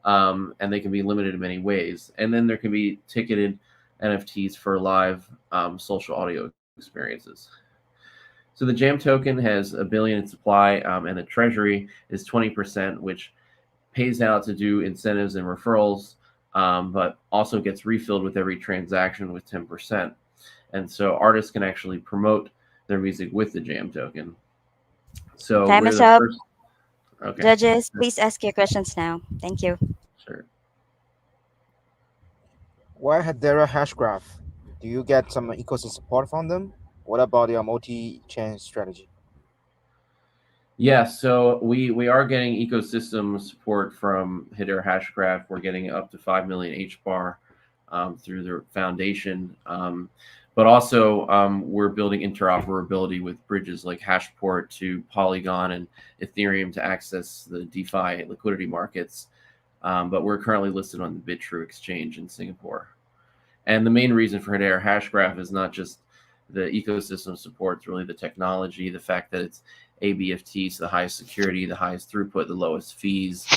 and they can be limited in many ways. And then there can be ticketed NFTs for live social audio experiences. So the Jam token has $1 billion in supply, and the treasury is 20%, which pays out to do incentives and referrals, but also gets refilled with every transaction with 10%. And so artists can actually promote their music with the Jam token. So Time we're is the up. first. Okay. Judges, please ask your questions now. Thank you. Sure. Why Hedera Hashgraph? Do you get some ecosystem support from them? What about your multi-chain strategy? Yeah, so we are getting ecosystem support from Hedera Hashgraph. We're getting up to 5 million HBAR through their foundation. But also we're building interoperability with bridges like Hashport to Polygon and Ethereum to access the DeFi liquidity markets. But we're currently listed on the BitTrue exchange in Singapore. And the main reason for Hedera Hashgraph is not just the ecosystem supports really the technology, the fact that it's ABFT, so the highest security, the highest throughput, the lowest fees.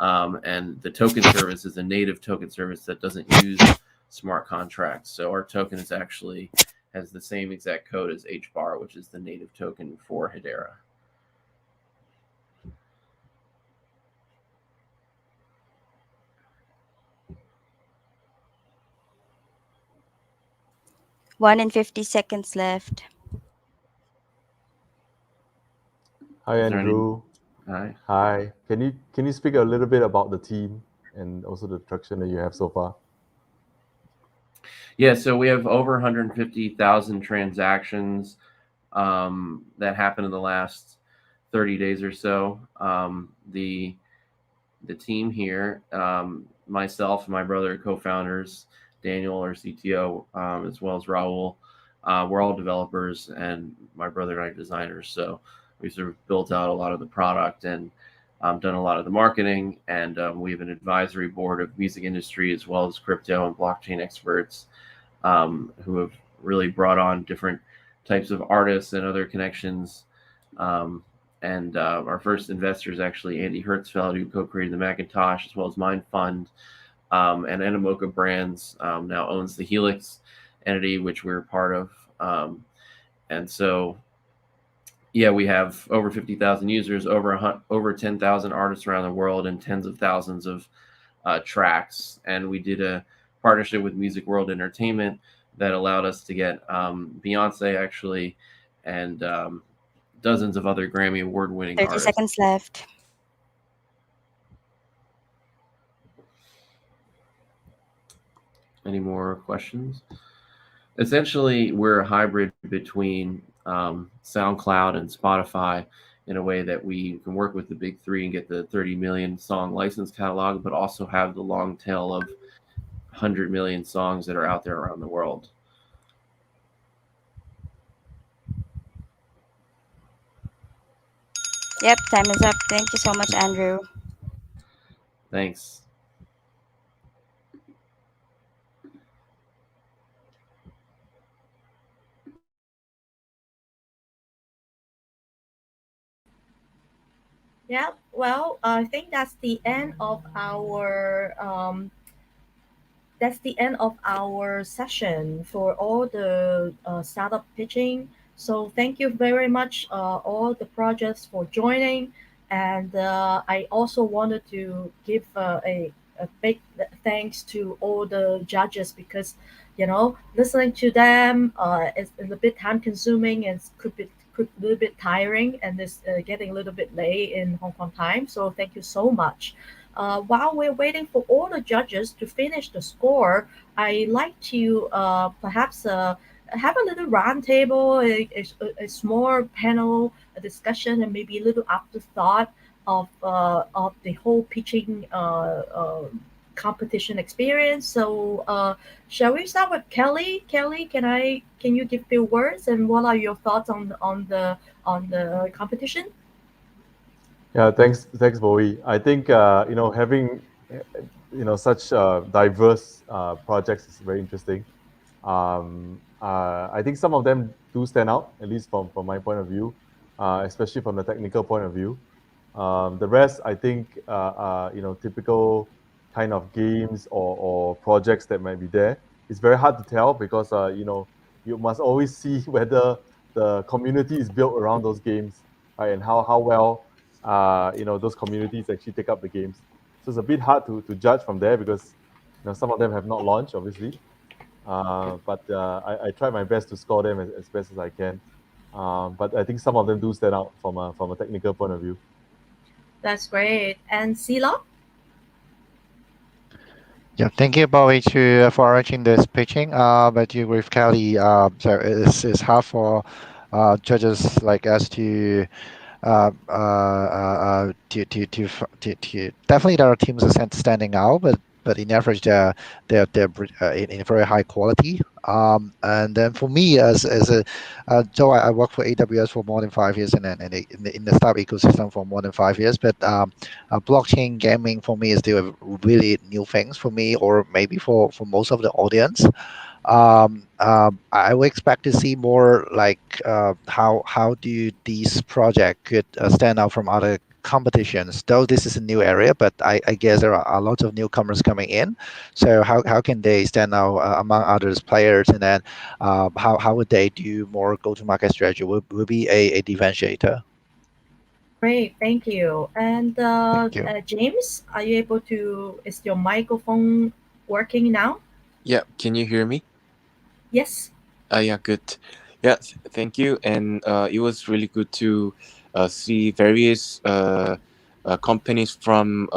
And the token service is a native token service that doesn't use smart contracts. So our token is actually has the same exact code as HBAR, which is the native token for Hedera. One and 50 seconds left. Hi, Is there any- Andrew. Hi. Hi. Can you speak a little bit about the team and also the traction that you have so far? Yeah, so we have over 150,000 transactions that happened in the last 30 days or so. The team here, myself and my brother, co-founders, Daniel, our CTO, as well as Raul, we're all developers, and my brother and I are designers. So we sort of built out a lot of the product and done a lot of the marketing. And we have an advisory board of music industry as well as crypto and blockchain experts who have really brought on different types of artists and other connections. And our first investor is actually Andy Hertzfeld, who co-created the Macintosh, as well as Mind Fund. And Animoca Brands now owns the Helix entity, which we're part of. And so, yeah, we have over 50,000 users, over 10,000 artists around the world, and tens of thousands of tracks. And we did a partnership with Music World Entertainment that allowed us to get Beyonce, actually, and dozens of other Grammy award-winning 30 artists. seconds left. Any more questions? Essentially, we're a hybrid between SoundCloud and Spotify in a way that we can work with the big three and get the 30 million song license catalog, but also have the long tail of 100 million songs that are out there around the world. Yep, time is up. Thank you so much, Andrew. Thanks. Yeah, well, I think that's the end of our session for all the startup pitching. So thank you very much, all the projects for joining. And I also wanted to give a big thanks to all the judges because, listening to them is a bit time consuming and could be a little bit tiring, and it's getting a little bit late in Hong Kong time. So thank you so much. While we're waiting for all the judges to finish the score, I like to perhaps have a little roundtable, a small panel discussion, and maybe a little afterthought of the whole pitching competition experience. So shall we start with Kelly? Kelly, can you give few words, and what are your thoughts on the competition? Yeah, thanks, Bowie. I think having such diverse projects is very interesting. I think some of them do stand out, at least from my point of view, especially from the technical point of view. The rest, I think, typical kind of games or projects that might be there. It's very hard to tell because you must always see whether the community is built around those games, right, and how well those communities actually take up the games. So it's a bit hard to judge from there because some of them have not launched, obviously. But I try my best to score them as best as I can. But I think some of them do stand out from a technical point of view. That's great. And Sila? Yeah, thank you, Bowie, for arranging this pitching. But you agree with Kelly. So it's hard for judges like us to definitely there are teams that standing out, but in average they're in very high quality. And then for me as a so I worked for AWS for more than 5 years and in the startup ecosystem for more than 5 years, but blockchain gaming for me is still really new things for me, or maybe for most of the audience. I would expect to see more like how do these project could stand out from other competitions. Though this is a new area, but I guess there are a lot of newcomers coming in. So how can they stand out among others players, and then how would they do more go-to-market strategy? Will be a differentiator. Great, thank you. And Thank you. James, are you able to? Is your microphone working now? Yeah, can you hear me? Yes. Yeah, good. Yeah, thank you. And it was really good to see various companies from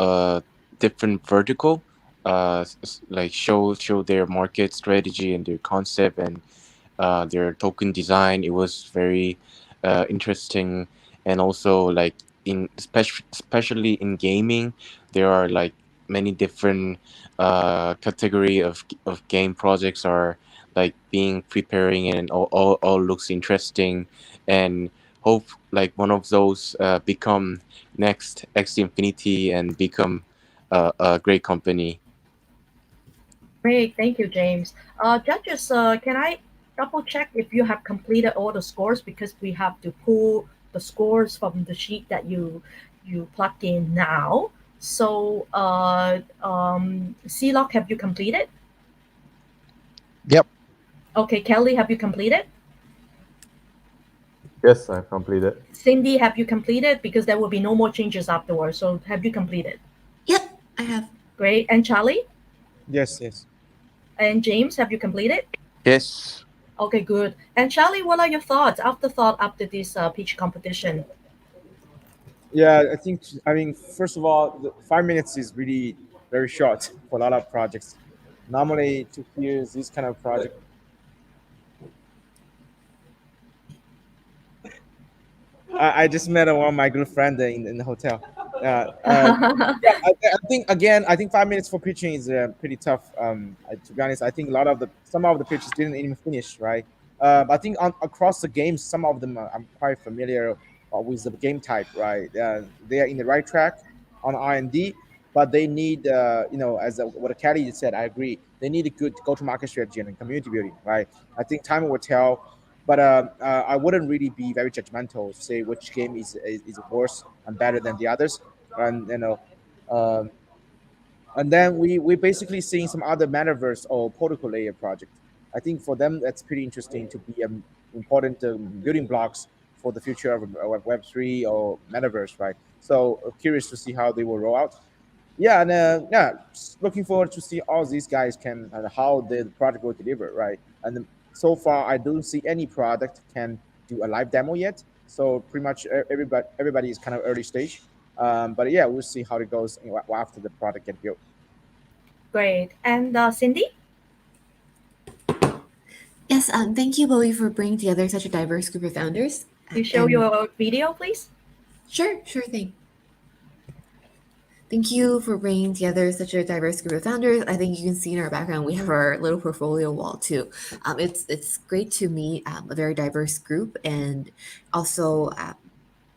different vertical, like show their market strategy and their concept and their token design. It was very interesting, and also like especially in gaming, there are like many different category of game projects are like being preparing, and all looks interesting, and hope like one of those become next X Infinity and become a great company. Great, thank you, James. Judges, can I double check if you have completed all the scores, because we have to pull the scores from the sheet that you plug in now. So, C-Lock, have you completed? Yep. Okay, Kelly, have you completed? Yes, I've completed. Cindy, have you completed? Because there will be no more changes afterwards. So, have you completed? Yep, I have. Great. And Charlie? Yes, yes. And James, have you completed? Yes. Okay, good. And Charlie, what are your thoughts, afterthought after this pitch competition? Yeah, I mean, first of all, 5 minutes is really very short for a lot of projects. Normally, to hear this kind of project, I just met one of my good friend in the hotel. Yeah, I think 5 minutes for pitching is pretty tough. To be honest, I think some of the pitches didn't even finish, right? I think across the games, some of them I'm quite familiar with the game type, right? They are in the right track on R&D, but they need, as what Kelly said, I agree. They need a good go-to-market strategy and community building, right? I think time will tell. But I wouldn't really be very judgmental to say which game is worse and better than the others. And um, and then we basically seeing some other metaverse or protocol layer project. I think for them that's pretty interesting to be important building blocks for the future of Web3 or metaverse, right? So curious to see how they will roll out. Yeah, and looking forward to see all these guys can and how the product will deliver, right? And so far, I don't see any product can do a live demo yet. So pretty much everybody is kind of early stage. But yeah, we'll see how it goes after the product get built. Great. And Cindy? Yes, thank you, Bowie, for bringing together such a diverse group of founders. Can you show your video, please? Sure thing. Thank you for bringing together such a diverse group of founders. I think you can see in our background, we have our little portfolio wall too. It's great to meet a very diverse group, and also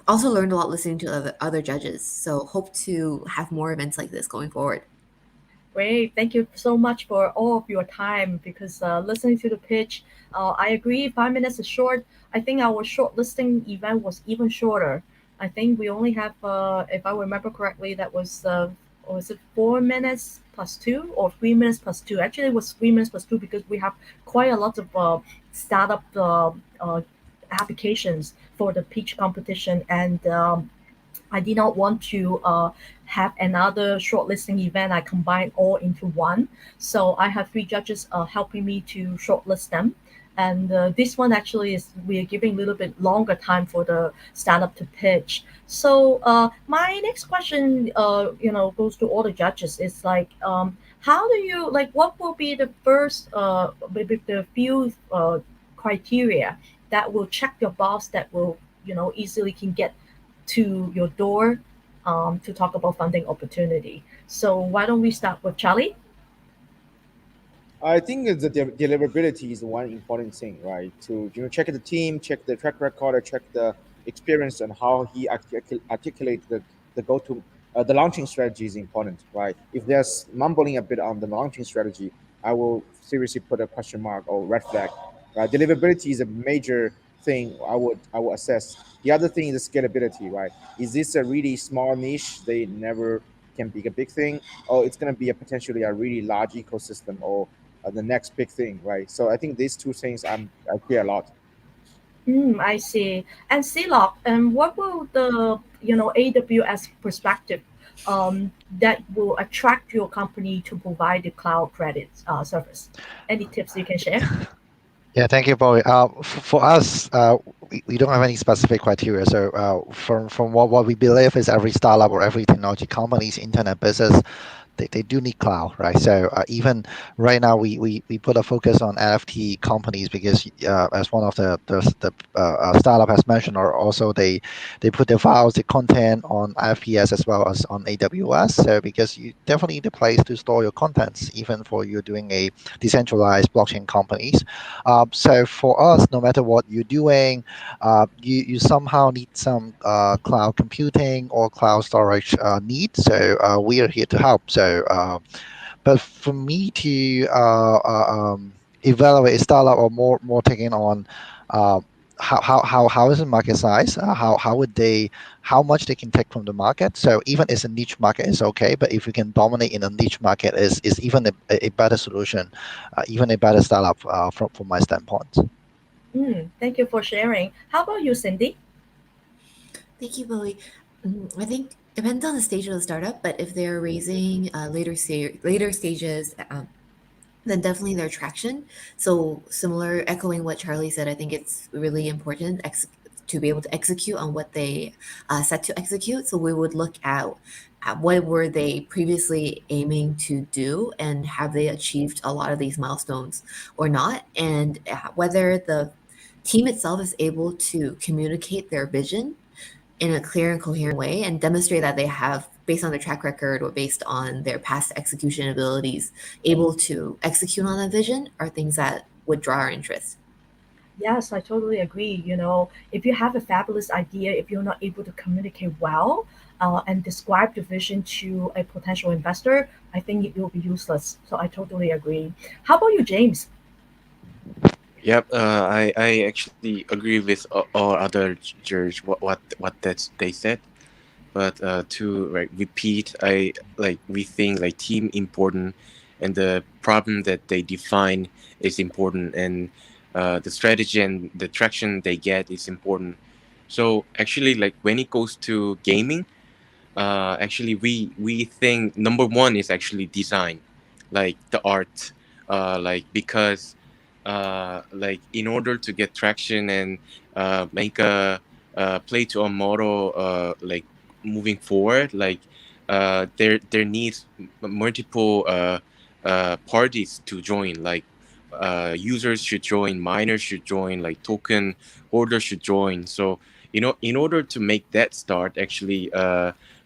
learned a lot listening to other judges. So hope to have more events like this going forward. Great. Thank you so much for all of your time, because listening to the pitch, I agree 5 minutes is short. I think our shortlisting event was even shorter. I think we only have, if I remember correctly, that was it 4 minutes plus 2 or 3 minutes plus 2? Actually, it was 3 minutes plus 2 because we have quite a lot of startup applications for the pitch competition, and I did not want to have another shortlisting event. I combined all into one. So I have 3 judges helping me to shortlist them. And this one actually is, we are giving a little bit longer time for the startup to pitch. So my next question, goes to all the judges. It's like, how do you, like, what will be the first, maybe the few criteria that will check your box, that will, easily can get to your door to talk about funding opportunity? So why don't we start with Charlie? I think the deliverability is one important thing, right? To check the team, check the track record, or check the experience, and how he articulate the the launching strategy is important, right? If there's mumbling a bit on the launching strategy, I will seriously put a question mark or red flag. Right? Deliverability is a major thing I would assess. The other thing is the scalability, right? Is this a really small niche? They never can be a big thing, or it's going to be a potentially a really large ecosystem, or the next big thing, right? So I think these two things I care a lot. I see. And CLOC, what will the AWS perspective that will attract your company to provide the cloud credit service? Any tips you can share? Yeah, thank you, Bowie. For us, we don't have any specific criteria. So from what we believe is every startup or every technology company's internet business, they do need cloud, right? So even right now, we put a focus on NFT companies because as one of the startup has mentioned, or also they put the files, the content on IFPS as well as on AWS. So because you definitely need a place to store your contents, even for you doing a decentralized blockchain companies. So for us, no matter what you're doing, you somehow need some cloud computing or cloud storage need. So we are here to help. So, but for me to evaluate a startup or more taking on how is the market size? How much they can take from the market? So even it's a niche market is okay, but if you can dominate in a niche market, is even a better solution, even a better startup from my standpoint. Thank you for sharing. How about you, Cindy? Thank you, Bowie. I think depends on the stage of the startup, but if they're raising later stages, then definitely their traction. So similar, echoing what Charlie said, I think it's really important to be able to execute on what they set to execute. So we would look at what were they previously aiming to do, and have they achieved a lot of these milestones or not, and whether the team itself is able to communicate their vision in a clear and coherent way and demonstrate that they have, based on their track record or based on their past execution abilities, able to execute on that vision, are things that would draw our interest. Yes, I totally agree. If you have a fabulous idea, if you're not able to communicate well and describe the vision to a potential investor, I think it will be useless. So I totally agree. How about you, James? Yep, I actually agree with all other judges what they said, but to repeat, we think like team important, and the problem that they define is important, and the strategy and the traction they get is important. So actually, like when it goes to gaming, actually we think number one is actually design, like the art, because like in order to get traction and make a play to a model like moving forward, like there needs multiple parties to join, like users should join, miners should join, like token holders should join. So in order to make that start, actually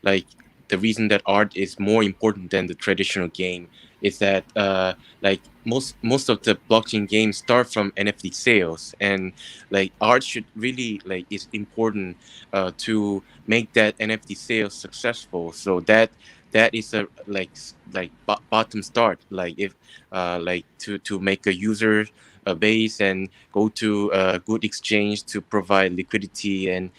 like the reason that art is more important than the traditional game is that like most of the blockchain games start from NFT sales, and like art should really like is important to make that NFT sales successful. So that is a bottom start, like if like to make a user base and go to a good exchange to provide liquidity, and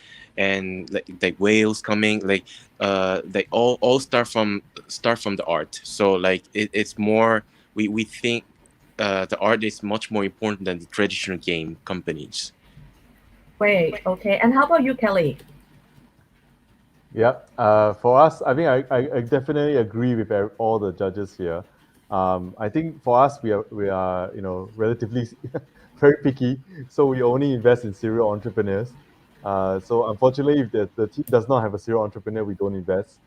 like whales coming, like they all start from the art. So like it's more, we think the art is much more important than the traditional game companies. Great. Okay. And how about you, Kelly? Yeah. For us, I think I definitely agree with all the judges here. I think for us, we are relatively very picky, so we only invest in serial entrepreneurs. So unfortunately, if the team does not have a serial entrepreneur, we don't invest.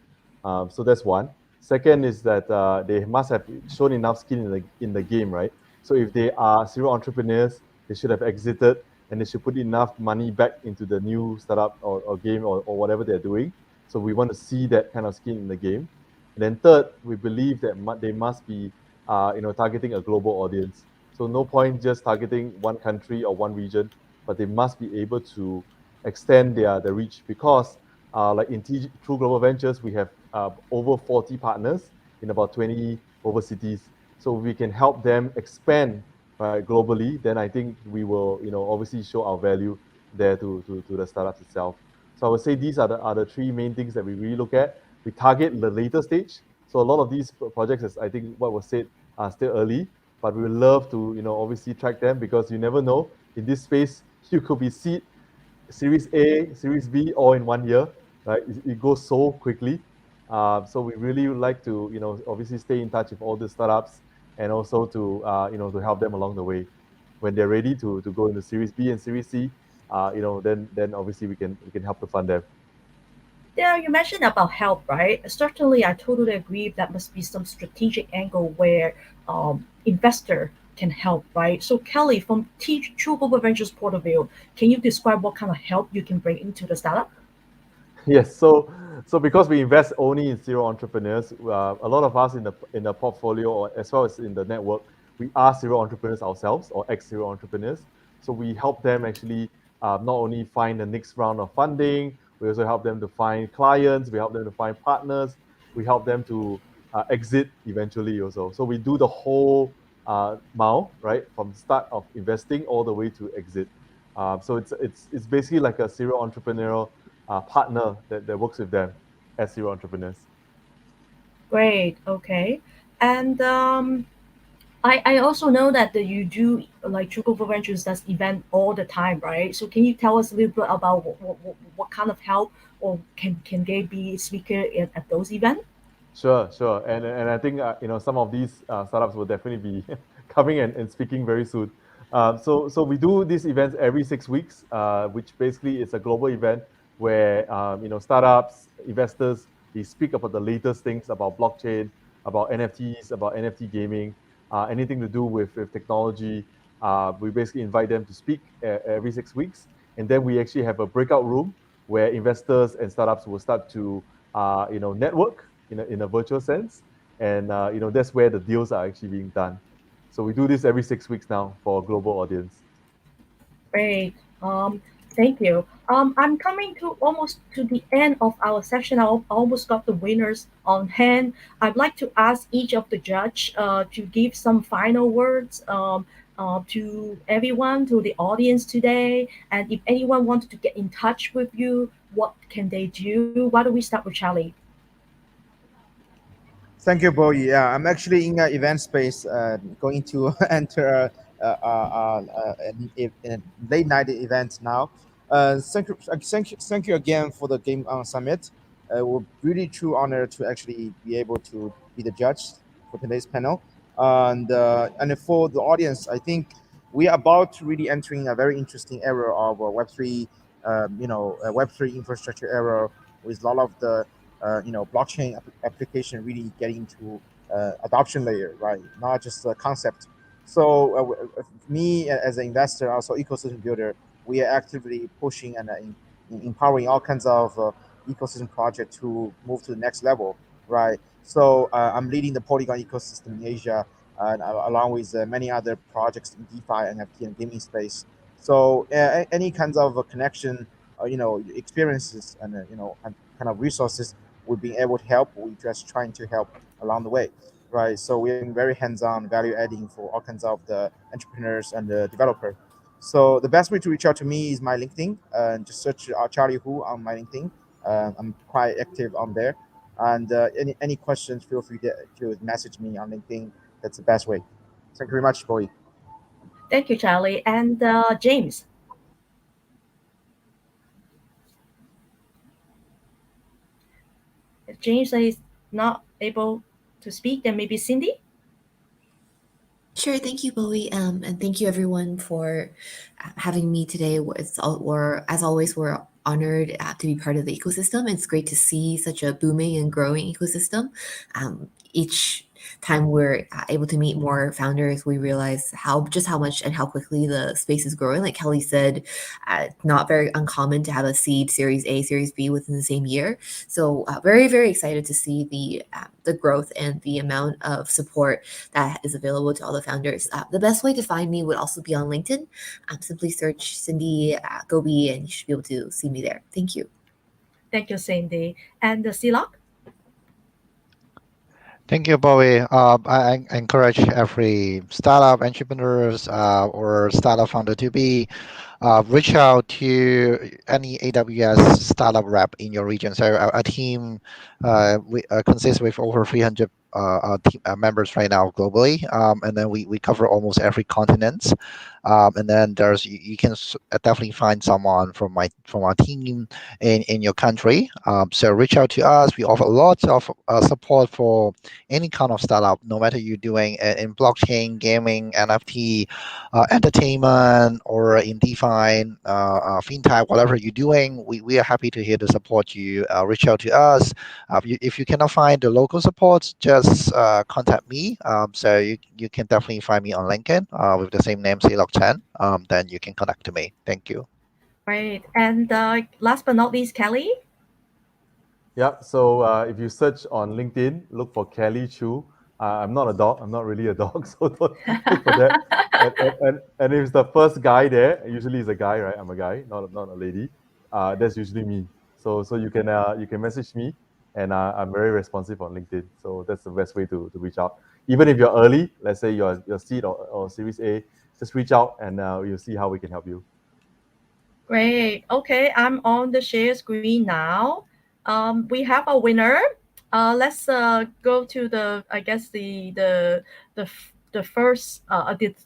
So that's one. Second is that they must have shown enough skin in the game, right? So if they are serial entrepreneurs, they should have exited, and they should put enough money back into the new startup or game or whatever they're doing. So we want to see that kind of skin in the game. And then third, we believe that they must be targeting a global audience. So no point just targeting one country or one region, but they must be able to extend their reach, because like in True Global Ventures, we have over 40 partners in about 20 over cities. so we can help them expand globally, then I think we will, obviously show our value there to the startups itself. So I would say these are the three main things that we really look at. We target the later stage. So a lot of these projects, as I think what was said, are still early, but we would love to, obviously track them, because you never know, in this space, you could be seed, Series A, Series B, all in 1 year, right? It goes so quickly. So we really would like to, obviously stay in touch with all the startups, and also to, to help them along the way. When they're ready to go into Series B and Series C, then obviously we can help to fund them. Yeah, you mentioned about help, right? Certainly, I totally agree. That must be some strategic angle where investor can help, right? So, Kelly, from True Global Ventures point of view, can you describe what kind of help you can bring into the startup? Yes, so because we invest only in serial entrepreneurs, a lot of us in the portfolio, or as well as in the network, we are serial entrepreneurs ourselves, or ex-serial entrepreneurs. So we help them actually not only find the next round of funding, we also help them to find clients, we help them to find partners, we help them to exit eventually also. So we do the whole mile, right, from the start of investing all the way to exit. So it's basically like a serial entrepreneurial partner that works with them as serial entrepreneurs. Great. Okay. And I also know that you do, like, True Global Ventures does event all the time, right? So can you tell us a little bit about what kind of help, or can they be speaker at those events? Sure. And I think some of these startups will definitely be coming and speaking very soon. So we do these events every 6 weeks, which basically is a global event where startups, investors, they speak about the latest things about blockchain, about NFTs, about NFT gaming, anything to do with technology. We basically invite them to speak every 6 weeks, and then we actually have a breakout room where investors and startups will start to network in a virtual sense, and that's where the deals are actually being done. So we do this every 6 weeks now for a global audience. Great. Thank you. I'm coming to almost to the end of our session. I almost got the winners on hand. I'd like to ask each of the judge to give some final words to everyone, to the audience today. And if anyone wanted to get in touch with you, what can they do? Why don't we start with Charlie? Thank you, Bowie. Yeah, I'm actually in an event space, going to enter a late night event now. Thank you again for the Game On Summit. We're really true honor to actually be able to be the judge for today's panel. And for the audience, I think we are about to really entering a very interesting era of Web3, Web3 infrastructure era, with a lot of the blockchain application really getting to adoption layer, right? Not just a concept. So me as an investor, also ecosystem builder, we are actively pushing and empowering all kinds of ecosystem projects to move to the next level, right? So I'm leading the Polygon ecosystem in Asia, along with many other projects in DeFi, NFT, and gaming space. So any kinds of connection, experiences, and and kind of resources we've been able to help. We're just trying to help along the way, right? So we're very hands-on, value adding for all kinds of the entrepreneurs and the developer. So the best way to reach out to me is my LinkedIn. Just search Charlie Hu on my LinkedIn. I'm quite active on there. And any questions, feel free to message me on LinkedIn. That's the best way. Thank you very much, Boy. Thank you, Charlie. And James. If James is not able to speak, then maybe Cindy? Sure, thank you, Bowie, and thank you everyone for having me today. As always, we're honored to be part of the ecosystem. It's great to see such a booming and growing ecosystem. Each time we're able to meet more founders, we realize how much and how quickly the space is growing. Like Kelly said, not very uncommon to have a seed, Series A, Series B within the same year. So very, very excited to see the growth and the amount of support that is available to all the founders. The best way to find me would also be on LinkedIn. Simply search Cindy Gobi, and you should be able to see me there. Thank you. Thank you, Cindy. And Silok? Thank you, Bowie. I encourage every startup entrepreneurs or startup founder to be reach out to any AWS startup rep in your region. So our team consists with over 300 team, members right now globally, and then we cover almost every continent. And then you can definitely find someone from our team in your country. So reach out to us. We offer lots of support for any kind of startup, no matter you're doing in blockchain, gaming, NFT, entertainment, or in DeFi, fintech, whatever you're doing. We are happy to here to support you. Reach out to us. If you cannot find the local support, just contact me. So you can definitely find me on LinkedIn with the same name, Silok10. Then you can connect to me. Thank you. Great. And last but not least, Kelly. Yeah, so if you search on LinkedIn, look for Kelly Chu. I'm not a dog. I'm not really a dog, so don't look for that. And if it's the first guy there, usually it's a guy, right? I'm a guy, not a lady. That's usually me. So you can message me, and I'm very responsive on LinkedIn. So that's the best way to reach out. Even if you're early, let's say you're seed or Series A, just reach out and we'll see how we can help you. Great. Okay, I'm on the share screen now. We have a winner. Let's go to the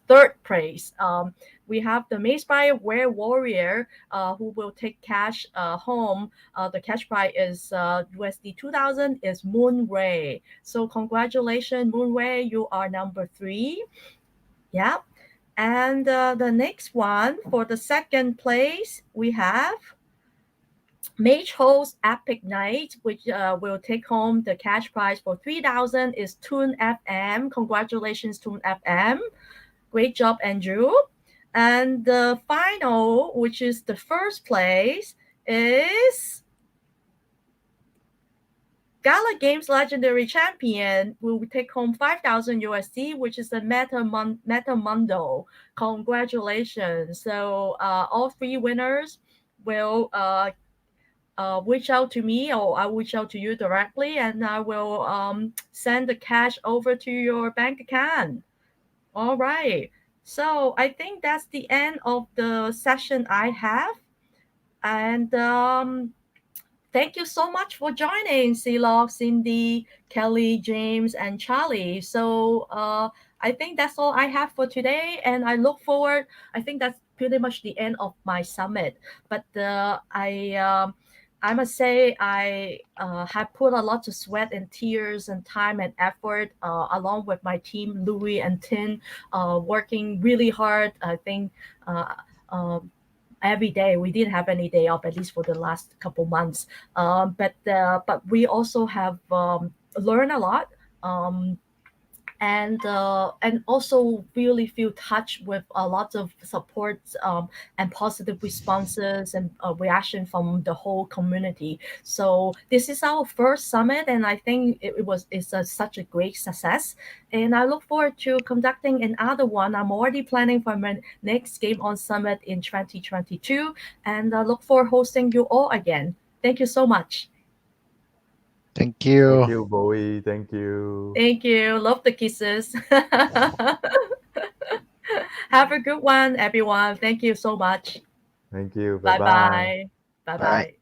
third place. We have the Mayspire Ware Warrior, who will take cash home. The cash prize is USD 2,000. Is Moonray. So congratulations, Moonray. You are number 3. Yeah. And the next one for the second place, we have Mage Host Epic Night, which will take home the cash prize for 3,000 is Tune FM. Congratulations, Tune FM. Great job, Andrew. And the final, which is the first place, is Gala Games Legendary Champion will take home 5,000 USD, which is the Metamundo. Congratulations. So all 3 winners will reach out to me, or I'll reach out to you directly, and I will send the cash over to your bank account. All right. So I think that's the end of the session I have. And thank you so much for joining, Silok, Cindy, Kelly, James, and Charlie. So I think that's all I have for today, and I look forward. I think that's pretty much the end of my summit. But I must say I have put a lot of sweat and tears and time and effort along with my team, Louis and Tin, working really hard. I think every day. We didn't have any day off, at least for the last couple months. But we also have learned a lot. And also really feel touched with a lot of support and positive responses and reaction from the whole community. So this is our first summit, and I think it's such a great success. And I look forward to conducting another one. I'm already planning for my next Game On Summit in 2022, and I look forward hosting you all again. Thank you so much. Thank you. Thank you, Bowie. Thank you. Thank you. Love the kisses. Have a good one, everyone. Thank you so much. Thank you. Bye-bye. Bye-bye.